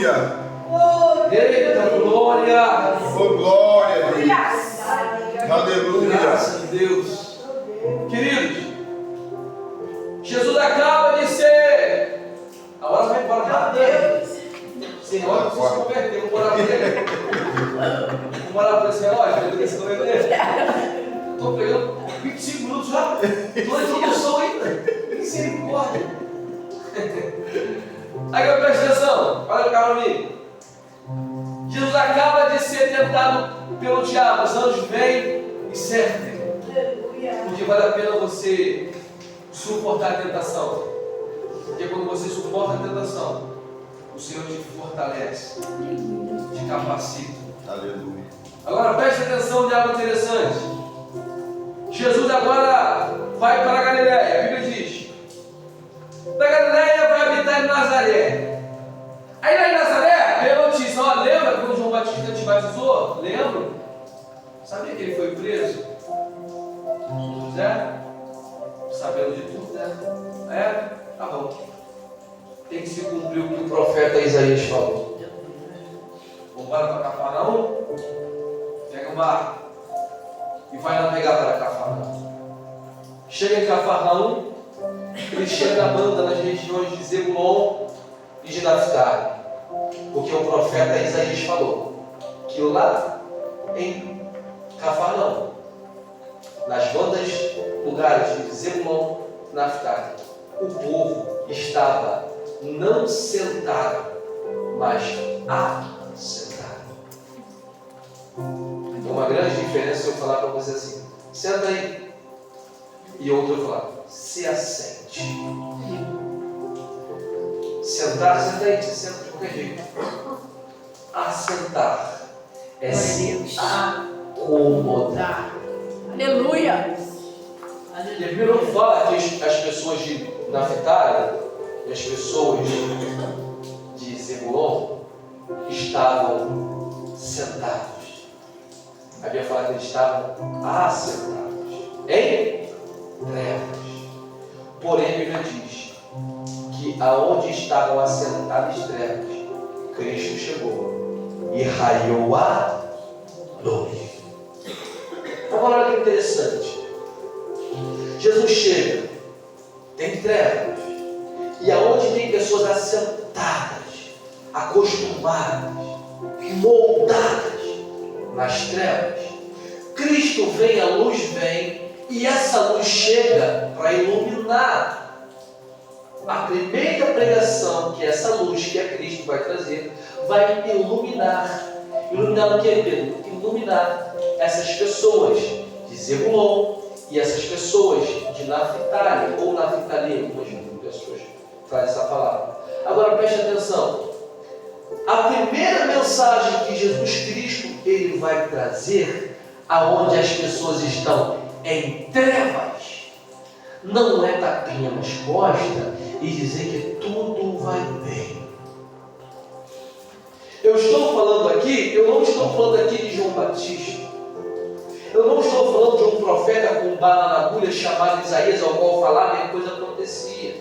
Aleluia. Eita, glória! Oh, glória a Deus. Aleluia. Graças a Deus. Queridos, Jesus acaba de ser. Agora vai embora rápido. Senhor, não precisa se converter. Vou morar por ele. Vou morar por esse relógio. Ele quer se converter. Estou pegando 25 minutos já. Toda introdução ainda. Misericórdia. Agora presta atenção. Olha o carro amigo. Jesus acaba de ser tentado pelo diabo. Os anjos vêm e servem. Porque vale a pena você suportar a tentação. Porque quando você suporta a tentação, o Senhor te fortalece, te capacita. Aleluia. Agora preste atenção de algo interessante. Jesus agora vai para a Galileia. A Bíblia diz: da Galileia vai habitar em Nazaré. Aí lá em Nazaré veio a notícia: ó, lembra quando João Batista te batizou? Lembra? Sabia que ele foi preso? José? Sabendo de tudo, né? É? Tá bom. Tem que se cumprir o que o profeta Isaías falou. Vamos para Cafarnaum, pega um barco e vai navegar para Cafarnaum. Chega em Cafarnaum, ele chega na banda nas regiões de Zebulon e de Naftali, porque o profeta Isaías falou que lá em Cafarnaum, nas bandas lugares de Zebulon e Naftali, o povo estava não sentado, mas assentado. Então, uma grande diferença se eu falar para você assim: senta aí, e outro eu falar: se assente. Sentar, senta aí, você senta de qualquer jeito. Assentar é se acomodar. Aleluia. E a Bíblia não fala que as pessoas de Naftali e as pessoas de Zebulon estavam sentados. A Bíblia fala que eles estavam assentados em trevas. Porém, a Bíblia diz que aonde estavam assentadas trevas, Cristo chegou e raiou a luz. Agora olha que interessante. Jesus chega, tem trevas, e aonde tem pessoas assentadas, acostumadas, moldadas nas trevas, Cristo vem, a luz vem, e essa luz chega para iluminar. A primeira pregação que essa luz, que é Cristo, vai trazer, vai iluminar. Iluminar o que, Pedro? Iluminar essas pessoas de Zebulon e essas pessoas de Naftali, ou Naftali, algumas pessoas trazem essa palavra. Agora preste atenção. A primeira mensagem que Jesus Cristo ele vai trazer, aonde as pessoas estão em trevas, não é tapinha nas costas e dizer que tudo vai bem. Eu estou falando aqui, eu não estou falando aqui de João Batista. Eu não estou falando de um profeta com bala na agulha chamado Isaías, ao qual falava e a coisa acontecia.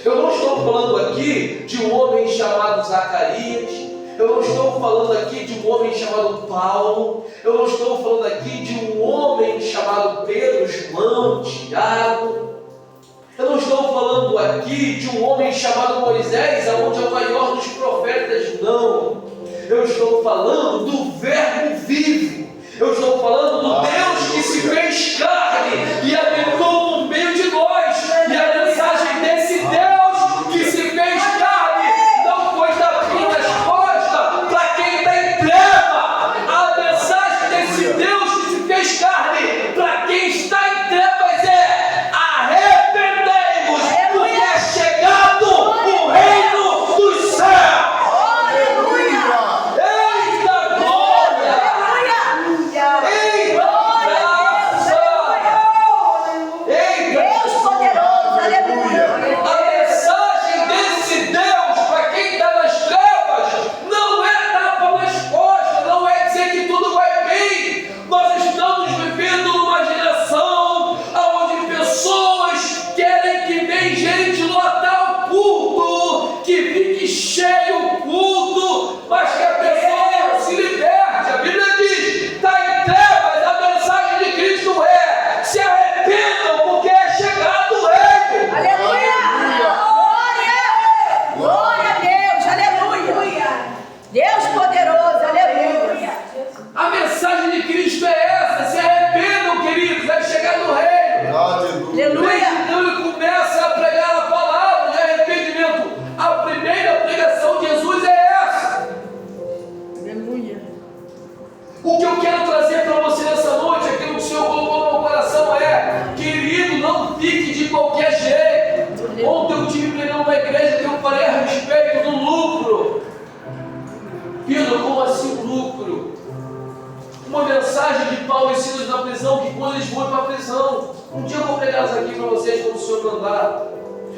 Eu não estou falando aqui de um homem chamado Zacarias. Eu não estou falando aqui de um homem chamado Paulo. Eu não estou falando aqui de um homem chamado Pedro, João, Tiago. Eu não estou falando aqui de um homem chamado Moisés, aonde é o maior dos profetas, não. Eu estou falando do Verbo vivo. Eu estou falando do Deus que se fez carne e habitou no meio de nós. E a mensagem desse Deus que se fez carne não foi tapinha nas costas para quem está em treva. A mensagem desse Deus que se fez carne para quem está em trevas é: arrependei-vos, porque é chegado o reino dos céus. Eita glória! Eita graça!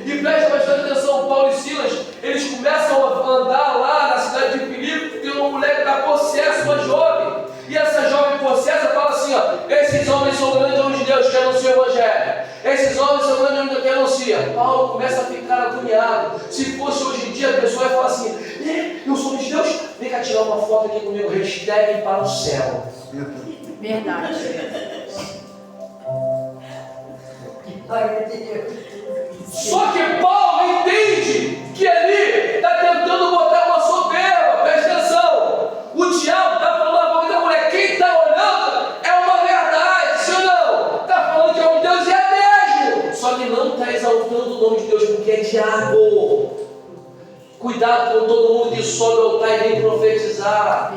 E presta bastante atenção, Paulo e Silas, eles começam a andar lá na cidade de Filipe, tem uma mulher que está possessa, uma jovem. E essa jovem possessa fala assim, ó, esses homens são grandes homens de Deus que anunciam o Evangelho. Esses homens são grandes homens de Deus que anunciam. Paulo começa a ficar agoniado. Se fosse hoje em dia, a pessoa ia falar assim, eu sou homem de Deus, vem cá tirar uma foto aqui comigo, hashtag para o céu. Verdade. Só que Paulo entende que ali está tentando botar uma soberba, presta atenção. O diabo está falando na boca da mulher, quem está olhando é uma verdade, sim ou não? Está falando que é um Deus e é mesmo. Só que não está exaltando o nome de Deus porque é diabo. Cuidado com todo mundo que sobe ao altar e vem profetizar.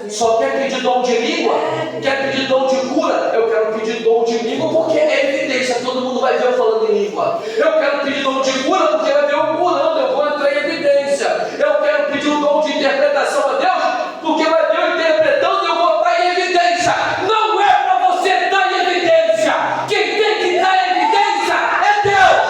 Só quer pedir dom de língua? Quer pedir dom de cura? Eu quero pedir dom de língua porque é evidência, todo mundo vai ver eu falando em língua. Eu quero pedir dom de cura porque vai ver eu curando, eu vou entrar em evidência. Eu quero pedir o dom de interpretação a Deus porque vai ver eu interpretando e eu vou estar em evidência. Não é para você estar em evidência. Quem tem que estar em evidência é Deus.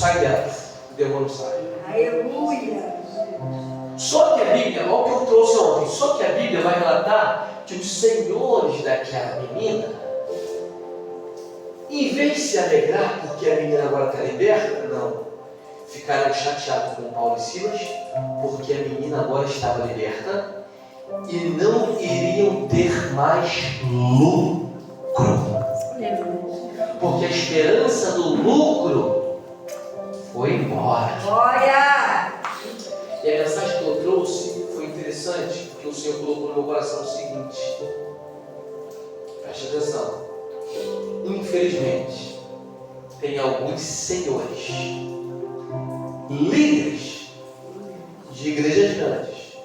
Sai dela, o demônio sai. Aleluia! Só que a Bíblia, olha o que eu trouxe ontem, só que a Bíblia vai relatar que os senhores daquela menina, em vez de se alegrar porque a menina agora está liberta, não, ficaram chateados com Paulo e Silas, porque a menina agora estava liberta e não iriam ter mais lucro. Porque a esperança do lucro foi embora. Glória! E a mensagem que eu trouxe foi interessante, porque o Senhor colocou no meu coração o seguinte. Preste atenção. Infelizmente, tem alguns senhores, líderes de igrejas grandes,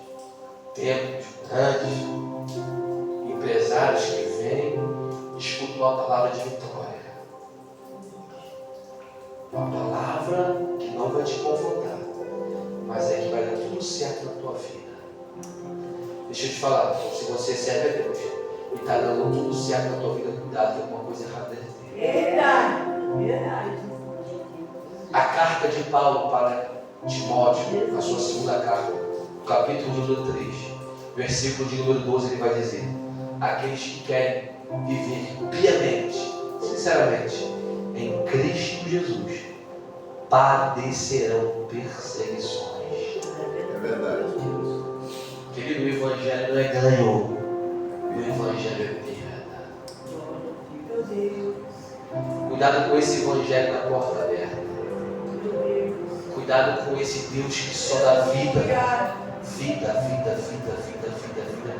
templos grandes, empresários que vêm e escutam uma palavra de vitória. Uma palavra que não vai te confrontar, mas é que vai dar tudo certo na tua vida. Deixa eu te falar, se você serve a Deus e está dando tudo certo na tua vida, cuidado, tem alguma coisa errada dentro dele. Verdade. A carta de Paulo para Timóteo, a sua segunda carta, capítulo número 3, versículo de número 12, ele vai dizer: aqueles que querem viver piamente, sinceramente, em Cristo Jesus, padecerão perseguições. É verdade. Querido, o Evangelho não é ganho, o Evangelho é perda. Meu Deus. Cuidado com esse Evangelho da porta aberta. Meu Deus. Cuidado com esse Deus que só dá vida. Obrigado. Vida.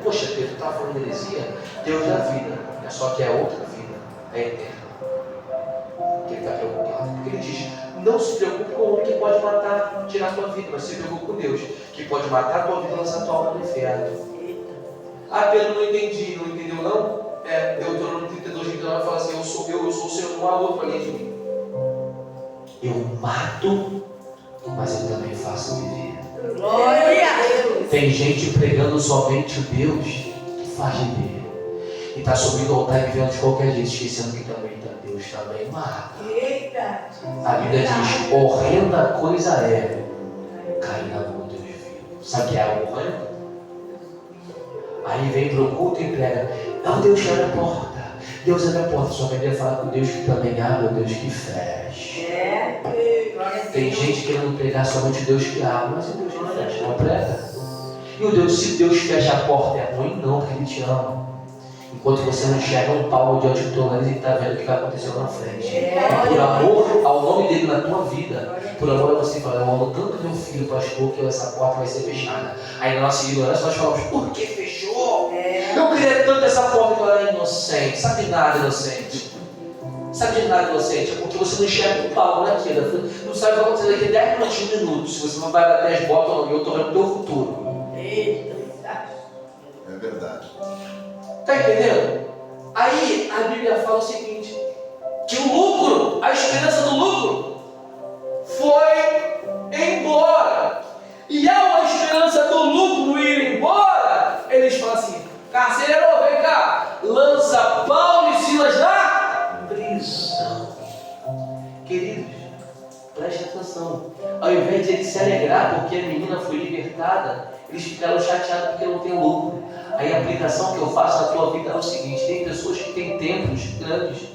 Poxa, Pedro, está falando heresia? Deus dá vida, só que é outra vida, é eterna. Que ele está preocupado. Porque ele diz: não se preocupe com o homem que pode matar, tirar a tua vida, mas se preocupe com Deus, que pode matar a tua vida e lançar a tua alma no inferno. Ah, Pedro, não entendi, não entendeu não? Deuteronômio 32, 29 fala assim: eu sou o Senhor, não há outro além de mim. Eu mato, mas eu também faço viver. Glória! Tem gente pregando somente o Deus que faz viver. E está subindo ao altar e vivendo de qualquer jeito, esquecendo que também Deus também mata. Eita! A Bíblia diz: horrenda coisa é cair na mão de Deus vivo. Sabe o que é algo horrendo? Aí vem para o culto e prega: não, Deus abre a porta. Deus abre a porta. Só que a Bíblia fala que o Deus que também abre é o Deus que fecha. Tem gente querendo pregar somente o Deus que abre, mas o Deus que fecha não prega. E o Deus, se Deus fecha a porta, é ruim? Não, porque Ele te ama. Enquanto você não enxerga um palmo diante do teu nariz e está vendo o que vai acontecer lá na frente. Por amor ao nome dele na tua vida, por amor a você falar, eu amo tanto meu filho, pastor, que essa porta vai ser fechada. Aí na nossa ignorância nós falamos, por que fechou? Eu queria tanto essa porta que ela é inocente. Sabe de nada, inocente. Sabe de nada, inocente. É porque você não enxerga um palmo naquilo. Não sabe o que vai acontecer daqui 10 minutos. Se você não vai dar 10 botas ou não, eu estou vendo o teu futuro. É verdade. Está entendendo? Aí a Bíblia fala o seguinte, que o lucro, a esperança do lucro, foi embora. E ao a esperança do lucro ir embora, eles falam assim, carcereiro, vem cá, lança Paulo e Silas na prisão. Queridos, preste atenção. Ao invés de eles se alegrar porque a menina foi libertada, eles ficaram chateados porque não tem lucro. Aí a aplicação que eu faço na tua vida é o seguinte, tem pessoas que têm templos grandes,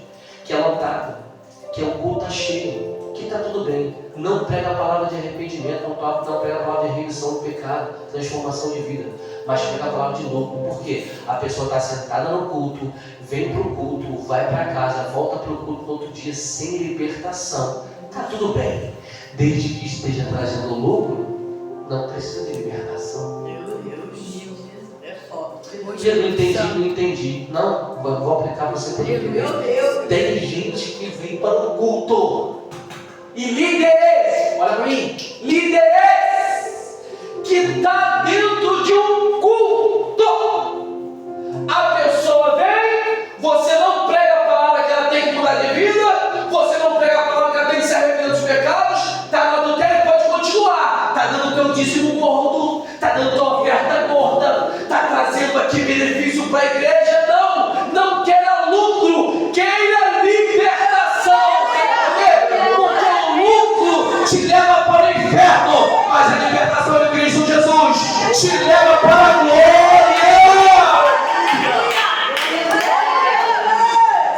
que é lotado, que é um culto cheio, que está tudo bem. Não prega a palavra de arrependimento, não prega a palavra de remissão do pecado, transformação de vida, mas prega a palavra de lucro. Por quê? A pessoa está sentada no culto, vem para o culto, vai para casa, volta para o culto no outro dia sem libertação. Está tudo bem, desde que esteja trazendo lucro, não precisa de libertação. Eu não entendi. Não, vou aplicar para você poder entender. Tem gente que vem para o culto. E líderes, olha para mim, líderes que está dentro de um culto. A pessoa vem, você não prega a palavra que ela tem que mudar de vida, você não prega a palavra que ela tem que se arrepender dos pecados, está no adultério, pode continuar, está dando teu dízimo gordo, está dando tua oferta gorda, está trazendo aqui benefício para a igreja. Não queira lucro, queira libertação. Porque o lucro te leva para o inferno, mas a libertação de Cristo Jesus te leva para a glória.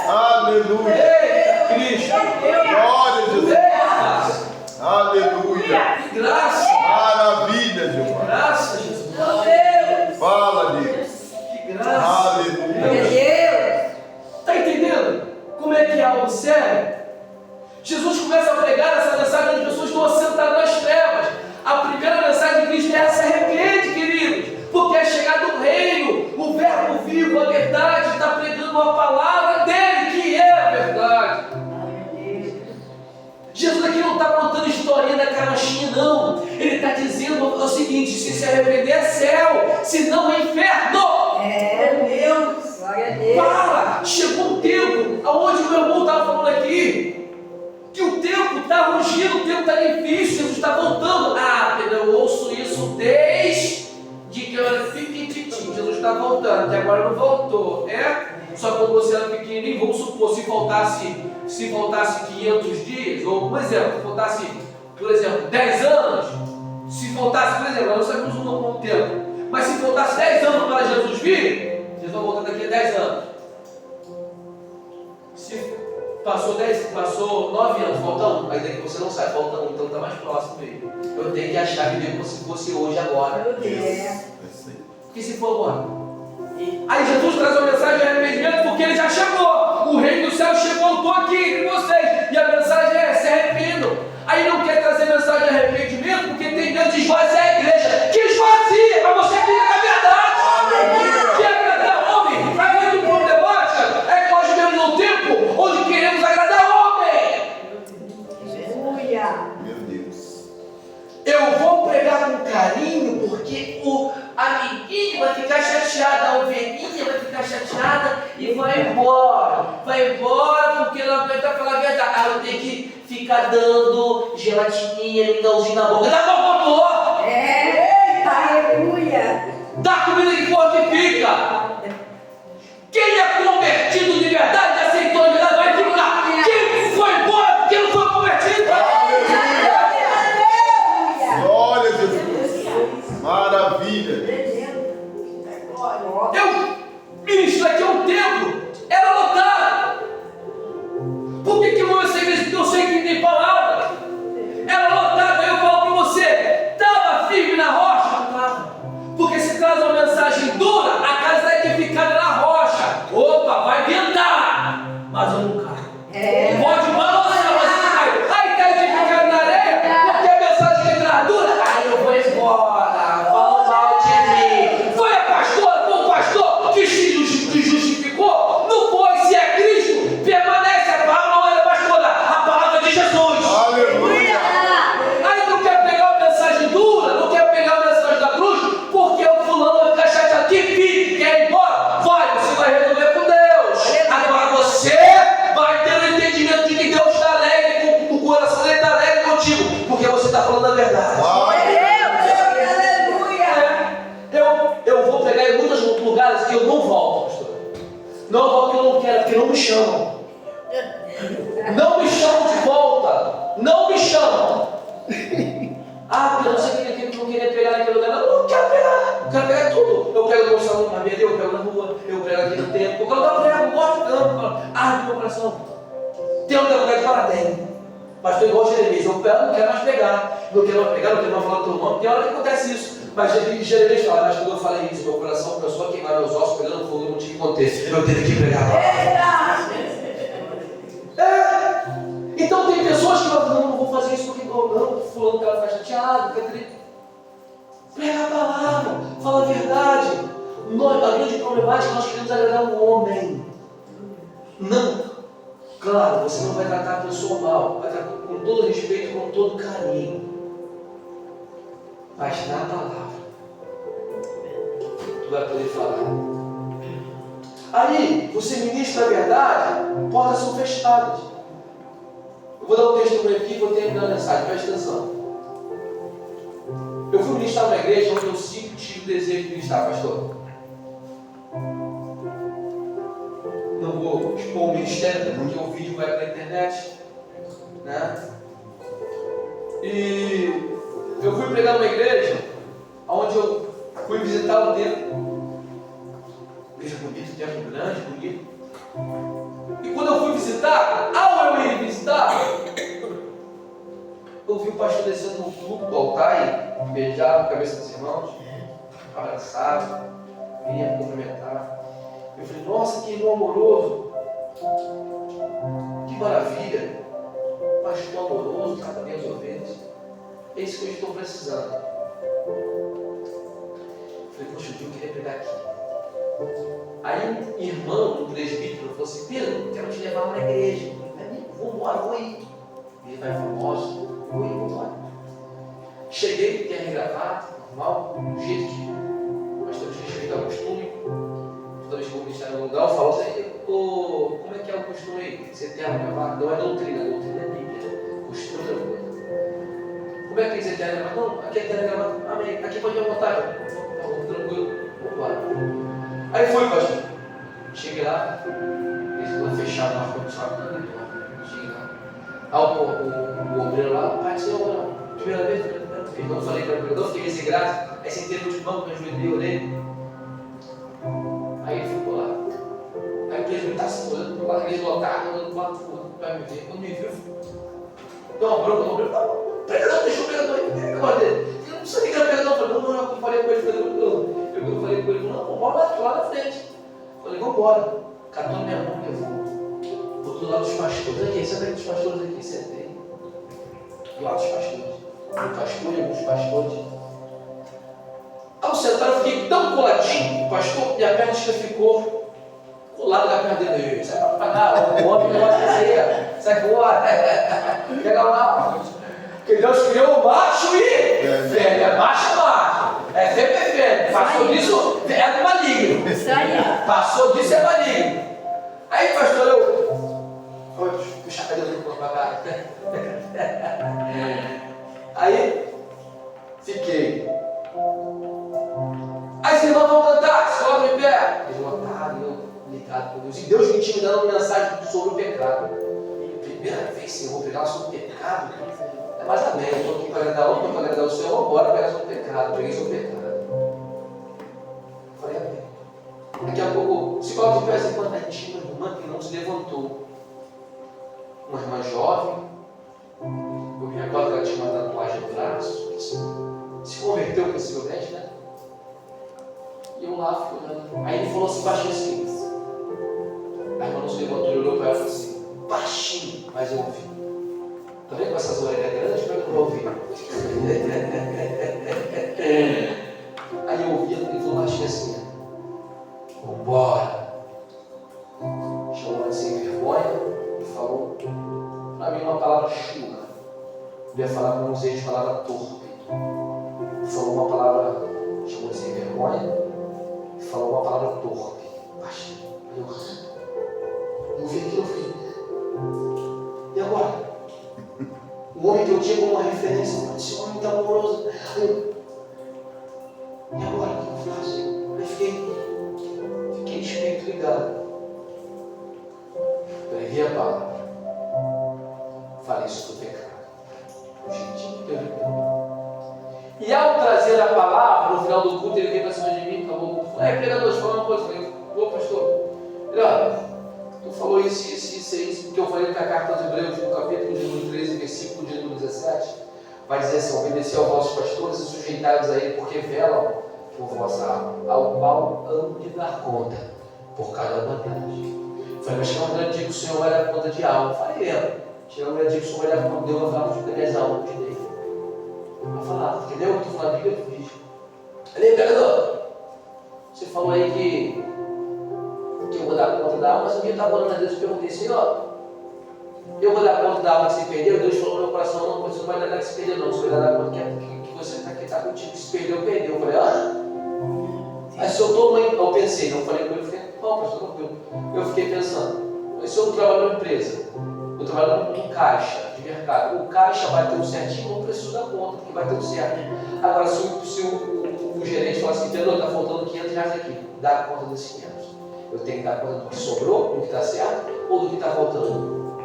Aleluia. Ei, Cristo. Glória a Jesus. Eita. Aleluia. Que graça. Maravilha, Jeová. Graça, Jesus. Fala, Deus. Que graça. Aleluia. Está entendendo como é que é algo sério? Jesus começa a pregar essa mensagem, as pessoas estão assentadas nas trevas. A primeira mensagem de Cristo é: se arrepende, queridos, porque é chegado o reino, o verbo vivo, a verdade, está pregando a palavra dele, que é a verdade. Jesus aqui não está contando historinha da carochinha, não. Ele está dizendo o seguinte: se arrepender é céu, se não é inferno. Deus, glória a Deus. Para! Chegou um tempo, aonde o meu irmão estava falando aqui, que o tempo está rugindo, o tempo está difícil, Jesus está voltando. Ah, Pedro, eu ouço isso desde que eu era pequenininho. Jesus está voltando, até agora não voltou, Só que quando você era pequenininho, vamos supor, se faltasse 500 dias, ou por exemplo, faltasse, por exemplo, 10 anos, se faltasse, por exemplo, nós não sabemos um bom tempo, mas se faltasse 10 anos para Jesus vir, Jesus vai voltar daqui a 10 anos. Se passou 9 anos, falta 1, aí daqui você não sai, falta 1, então está mais próximo mesmo. Eu tenho que achar que veio como se fosse hoje, agora. Porque se for agora. Aí Jesus traz uma mensagem de arrependimento porque ele já chegou. O reino do céu chegou, eu estou aqui entre vocês. E a mensagem é: se arrependam. Aí não quer trazer mensagem de arrependimento porque tem medo de esvaziar a igreja. Que esvazia, mas você fica com a verdade. Que é agradar homem. Para mim, o problemático é que nós vivemos num tempo onde queremos agradar homem. Meu Deus. Eu vou pregar com carinho porque o amiguinho vai ficar chateado, a ovelhinha vai ficar chateada e vai embora. Vai embora porque não aguenta falar a verdade. Ah, eu tenho que ficar dando gelatininha, mingauzinho na boca. Dá pra boa! Aleluia. Dá comida que fortifica. Quem é convertido de verdade, aceitou de verdade, vai ficar. Quem foi embora porque não foi convertido? Glória a Jesus. Maravilha. Ministro, aqui é um templo, era lotado. Por que eu vou essa igreja? Porque eu sei que tem palavra. Era lotado, aí eu falo para você: estava firme na rocha? Estava. Porque se traz uma mensagem dura, a casa está edificada na rocha. eu não volto, pastor. Não volto porque eu não quero, porque não me chamam. Não me chamam de volta. Não me chamam. Ah, porque eu não sei o que eu não queria pegar naquele lugar. Não, não quero pegar. Eu quero pegar tudo. Eu pego no meu salão na minha, eu pego na rua, eu pego aqui no tempo. Eu quero prego, eu gosto de campo. Ah, meu coração. Tem um lugar de paradigma. Mas tu igual Jeremias, eu pego, não quero mais pegar. Não quero mais pegar, não quero mais falar do teu nome. Tem hora que acontece isso. Mas Jeremias fala, mas quando eu falei isso, meu coração começou a queimar meus ossos, pegando fogo, eu não tinha que conter. Eu teve que pregar a palavra. Então tem pessoas que falam, não vou fazer isso porque não, fulano que ela fica chateado, prega a palavra, fala a verdade. A grande problemática é que nós queremos agradar um homem. Não. Claro, você não vai tratar a pessoa mal, vai tratar com todo respeito, com todo carinho. Mas na palavra, tu vai poder falar. Aí, você ministra a verdade, portas são fechadas. Eu vou dar um testemunho aqui e vou terminar a mensagem, presta atenção. Eu fui ministrar numa igreja onde eu sempre tive o desejo de ministrar, pastor. Não vou expor o ministério, porque o vídeo vai para a internet, né? E eu fui pregar numa igreja onde eu fui visitar o templo. Igreja bonita, templo grande, bonito. E quando eu fui visitar, ao eu ir visitar, eu vi o pastor descendo no culto do altar e beijava a cabeça dos irmãos, abraçava, vinha me cumprimentar. Eu falei, nossa, que irmão amoroso, que maravilha, pastor amoroso, trata bem as ovelhas. É isso que eu estou precisando. Eu falei, poxa, eu queria pregar aqui. Aí um irmão, um presbítero, falou assim, Pedro, quero te levar na igreja. Vou embora, vou ir. Ele vai famoso, vou embora. Cheguei, terno e gravata, normal, do jeito que nós temos que respeitar o costume. Toda vez que eu vou ministrar em algum lugar, eu falo assim, como é que é o costume aí? Você terno e gravata? Não é doutrina é Bíblia. Costume é outra coisa. Como é que você terno e gravata? Não, aqui é terno e gravata. Amém. Aqui pode ir à vontade. Tranquilo, vou embora. Aí foi, pastor. Cheguei lá, eles vão fechar o ar-condicionado. Cheguei lá. Aí o obreiro lá, pai do Senhor, primeira vez, eu falei para o pregador, fiquei sem graça. Aí sentei no último banco, me ajoelhei, orei. Aí ele ficou lá. Aí o presbítero está se olhando para o lado, igreja lotada, olhando para o lado, para me ver. Quando me viu, deu uma bronca, o pregador, deixa o pregador aí, pega a agora dele. Eu não sabia que era pregador, eu falei, não, eu falei com ele, eu falei com ele, não, vamos lá na frente. Eu falei, vamos embora. Catou minha mão e levou. Botou do lado dos pastores. Aqui, senta aí dos pastores aqui, sentei. Do lado dos pastores. Um pastor e alguns pastores. Ao sentar, eu fiquei tão coladinho, o pastor, minha perna ficou colada na perna dele. Sai pra pagar, o homem não vai fazer. Sai fora. Pega lá. Porque Deus criou o macho e fêmea. Macho é macho. É fêmea é fêmea. Passou disso, é maligno. Isso aí. Passou disso, é maligno. Aí, pastor, eu... Puxa a cadeira do pra cá. Aí, fiquei. Aí, os irmãos vão cantar, se colocam em pé. Eles lotaram, eu ligado com Deus. E Deus me tinha me dando uma mensagem sobre o pecado. Primeira vez, Senhor, vou pregar sobre o pecado. Mas amém, eu estou aqui para agradar o para agradar o Senhor, vamos embora pregar sobre o pecado. Preguei sobre o pecado. Eu falei, amém. Daqui a pouco, se coloca de pé, assim, quando a gente tinha uma irmã que não se levantou. Uma irmã jovem, eu me recordo que ela tinha uma tatuagem no braço, se converteu possivelmente, né? E eu lá fui olhando. Aí ele falou assim, baixinho assim. A irmã não se levantou e olhou para ela e falou assim, baixinho, mas eu ouvi. Tá vendo com essas orelhas grandes? Como é que eu vou ouvir? Aí eu ouvi ele falou baixinho assim, vambora. Chamou de sem vergonha e falou para mim uma palavra chula. Eu ia falar com vocês de palavra torpe. Falou uma palavra, chamou de sem vergonha e falou uma palavra torpe. Baixinho. Aí eu vi aquilo, eu fiquei. E agora? O homem que eu tinha como uma referência, esse homem está amoroso. E agora o que eu faço? Aí fiquei. muito ligado. Preguei a palavra. Falei sobre o pecado. O jeitinho que eu vi. E ao trazer a palavra, no final do culto, ele veio para cima de mim, acabou. Pregador, deixa eu falar uma coisa. Eu falei, ô pastor, ele, olha, tu falou isso, porque eu falei na carta aos Hebreus, no capítulo de número 13, versículo de número 17, vai dizer assim: obedecer aos vossos pastores e sujeitai-vos a ele, porque velam por vossa alma, ao qual amo de dar conta por cada uma delas. Eu falei, mas chegou um grande dia que o Senhor vai dar conta de alma. Eu falei, chegou um grande dia que o Senhor vai dar conta de Deus, vai falar das minhas almas, eu te dei. Eu falar, entendeu? Tu falou na Bíblia, tu diz. Ele, pregador, você falou aí que eu vou dar conta da alma, mas um dia eu estava orando a Deus e perguntei, Senhor, eu vou dar conta da alma que você perdeu? Deus falou no meu coração, não, você não vai dar conta que se perdeu, não, você vai dar conta que você está contigo, que se perdeu, perdeu. Eu falei, Aí se eu estou, eu pensei, não falei com ele, eu falei, não, pastor, eu fiquei pensando, mas se eu trabalho numa empresa, eu trabalho num caixa de mercado, o caixa vai ter um certinho, não preciso dar conta, porque vai ter um certo. Agora, se o gerente falar assim, Pedro, está faltando R$500 aqui, dá conta desses 500. Eu tenho que dar conta do que sobrou, do que está certo, ou do que está faltando?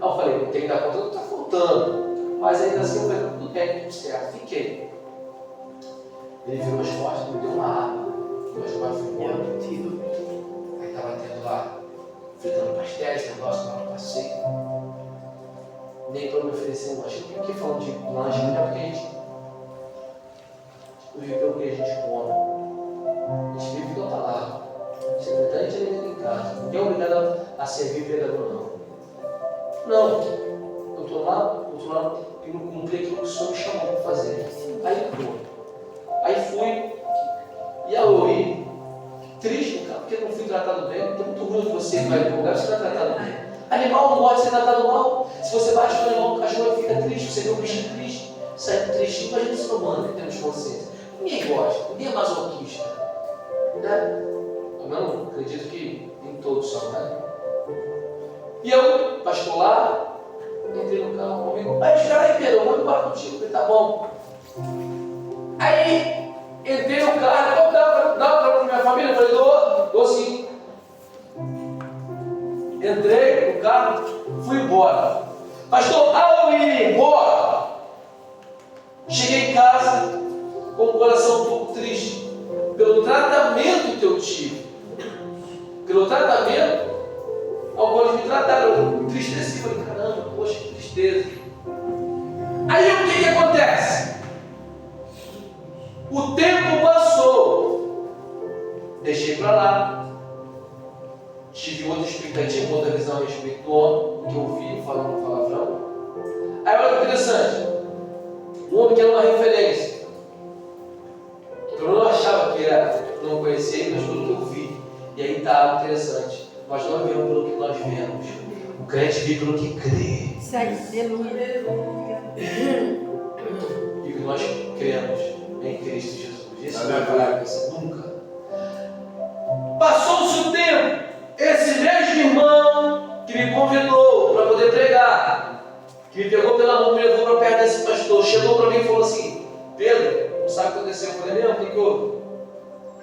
Aí eu falei, eu tenho que dar conta do que está faltando, mas ainda assim eu falei, tudo bem, tudo certo, fiquei. Ele virou as costas, me deu uma arma. Mas quase fui embora. Aí estava tendo lá, fritando pastéis, negócio lá no passeio. Nem para me oferecer um lanche. Porque falando de lanche, não é porque a gente vive pelo que a gente come. A gente vive pelo palavra. A gente alimenta em casa. Ninguém é obrigado a servir pregador, não. Não. Eu estou lá e não cumpri aquilo que o Senhor me chamou para fazer. Aí pronto. Aí fui. E eu ir triste, cara, porque eu não fui tratado bem. É muito ruim você vai para um lugar, você não é tratado bem. Animal não gosta de ser tratado mal. Se você bate no animal, o cachorro fica triste. Você vê o bichinho triste, sai triste. Imagina esse humano que temos consciência. Ninguém gosta, ninguém é masoquista. Né? Eu não acredito que nem todos são, né? E eu, pastor lá, entrei no carro comigo. Aí os caras aí, Pedro, eu vou embora contigo. Eu falei, tá bom. Aí, entrei no carro, dá para minha família? Eu falei, dou sim. Entrei no carro, fui embora. Pastor, ao ir embora, cheguei em casa com o coração um pouco triste pelo tratamento que eu tive. Pelo tratamento ao qual eles me trataram. Eu me entristeci, falei, caramba, poxa, que tristeza. Aí o que acontece? O tempo passou, deixei para lá, tive outra expectativa, outra visão a respeito do homem, que eu ouvi falando palavrão. Aí olha que interessante, um homem que era uma referência, eu não achava que era, não conhecia, mas pelo que eu vi. E aí está algo interessante, nós não vemos pelo que nós vemos, o crente vive pelo que crê. Segue, aleluia. E o que nós cremos em Cristo Jesus. Isso não vai parar com isso nunca. Passou-se o tempo, esse mesmo irmão que me convidou para poder pregar, que me pegou pela mão, me levou para perto desse pastor, chegou para mim e falou assim, Pedro, não sabe o que aconteceu? Eu falei, não, o que houve?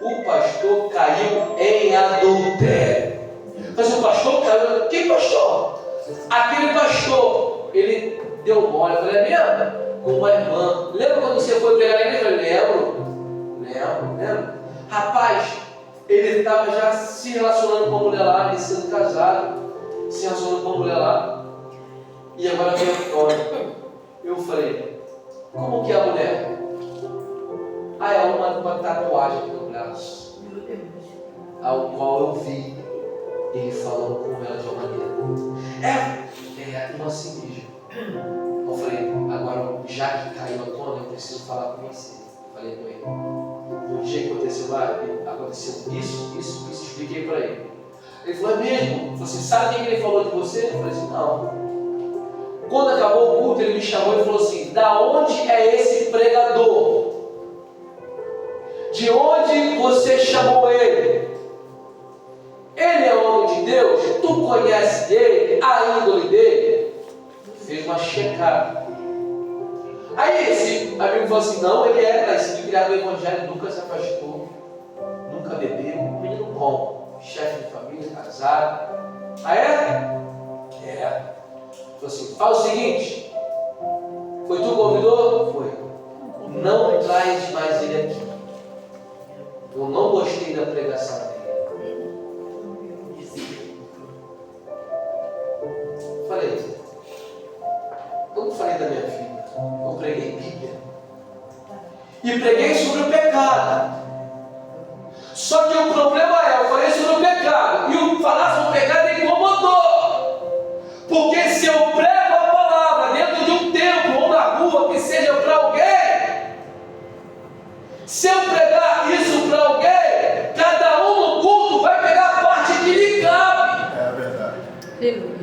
O pastor caiu em adultério. Mas o pastor caiu, que pastor? Aquele pastor, ele deu mole. Eu falei, é mesmo? Com uma irmã. Lembra quando você foi pregar na igreja? Eu falei, lembro. Rapaz, ele estava já se relacionando com a mulher lá, ele sendo casado, se relacionando com a mulher lá. E agora veio a história. Eu falei, como que é a mulher? Ah, é uma tatuagem aqui no braço, ao qual eu vi ele falando com ela de uma maneira. É uma assim mesmo. Eu falei, agora já que caiu a tona, eu preciso falar com você. Falei com ele. No dia que aconteceu lá, aconteceu isso, expliquei para ele. Ele falou, é mesmo? Você sabe quem ele falou de você? Eu falei assim, não. Quando acabou o culto, ele me chamou e falou assim, da onde é esse pregador? De onde você chamou ele? Ele é homem de Deus? Tu conhece ele? A índole dele? Fez uma checada. Aí esse amigo falou assim, não, ele está sendo criado no evangelho, nunca se afastou, nunca bebeu, um menino bom, chefe de família. Faz o seguinte. Foi tu que convidou? Foi. Não traz mais ele aqui. Eu não gostei da pregação dele. Falei. Como falei da minha vida? Eu preguei Bíblia. E preguei sobre o pecado. Só que o problema é, eu falei sobre o pecado. E o falar sobre o pecado me incomodou. Porque se eu prego a palavra dentro de um templo ou na rua, que seja para alguém, se eu pregar isso para alguém, cada um no culto vai pegar a parte que lhe cabe. É verdade. Aleluia.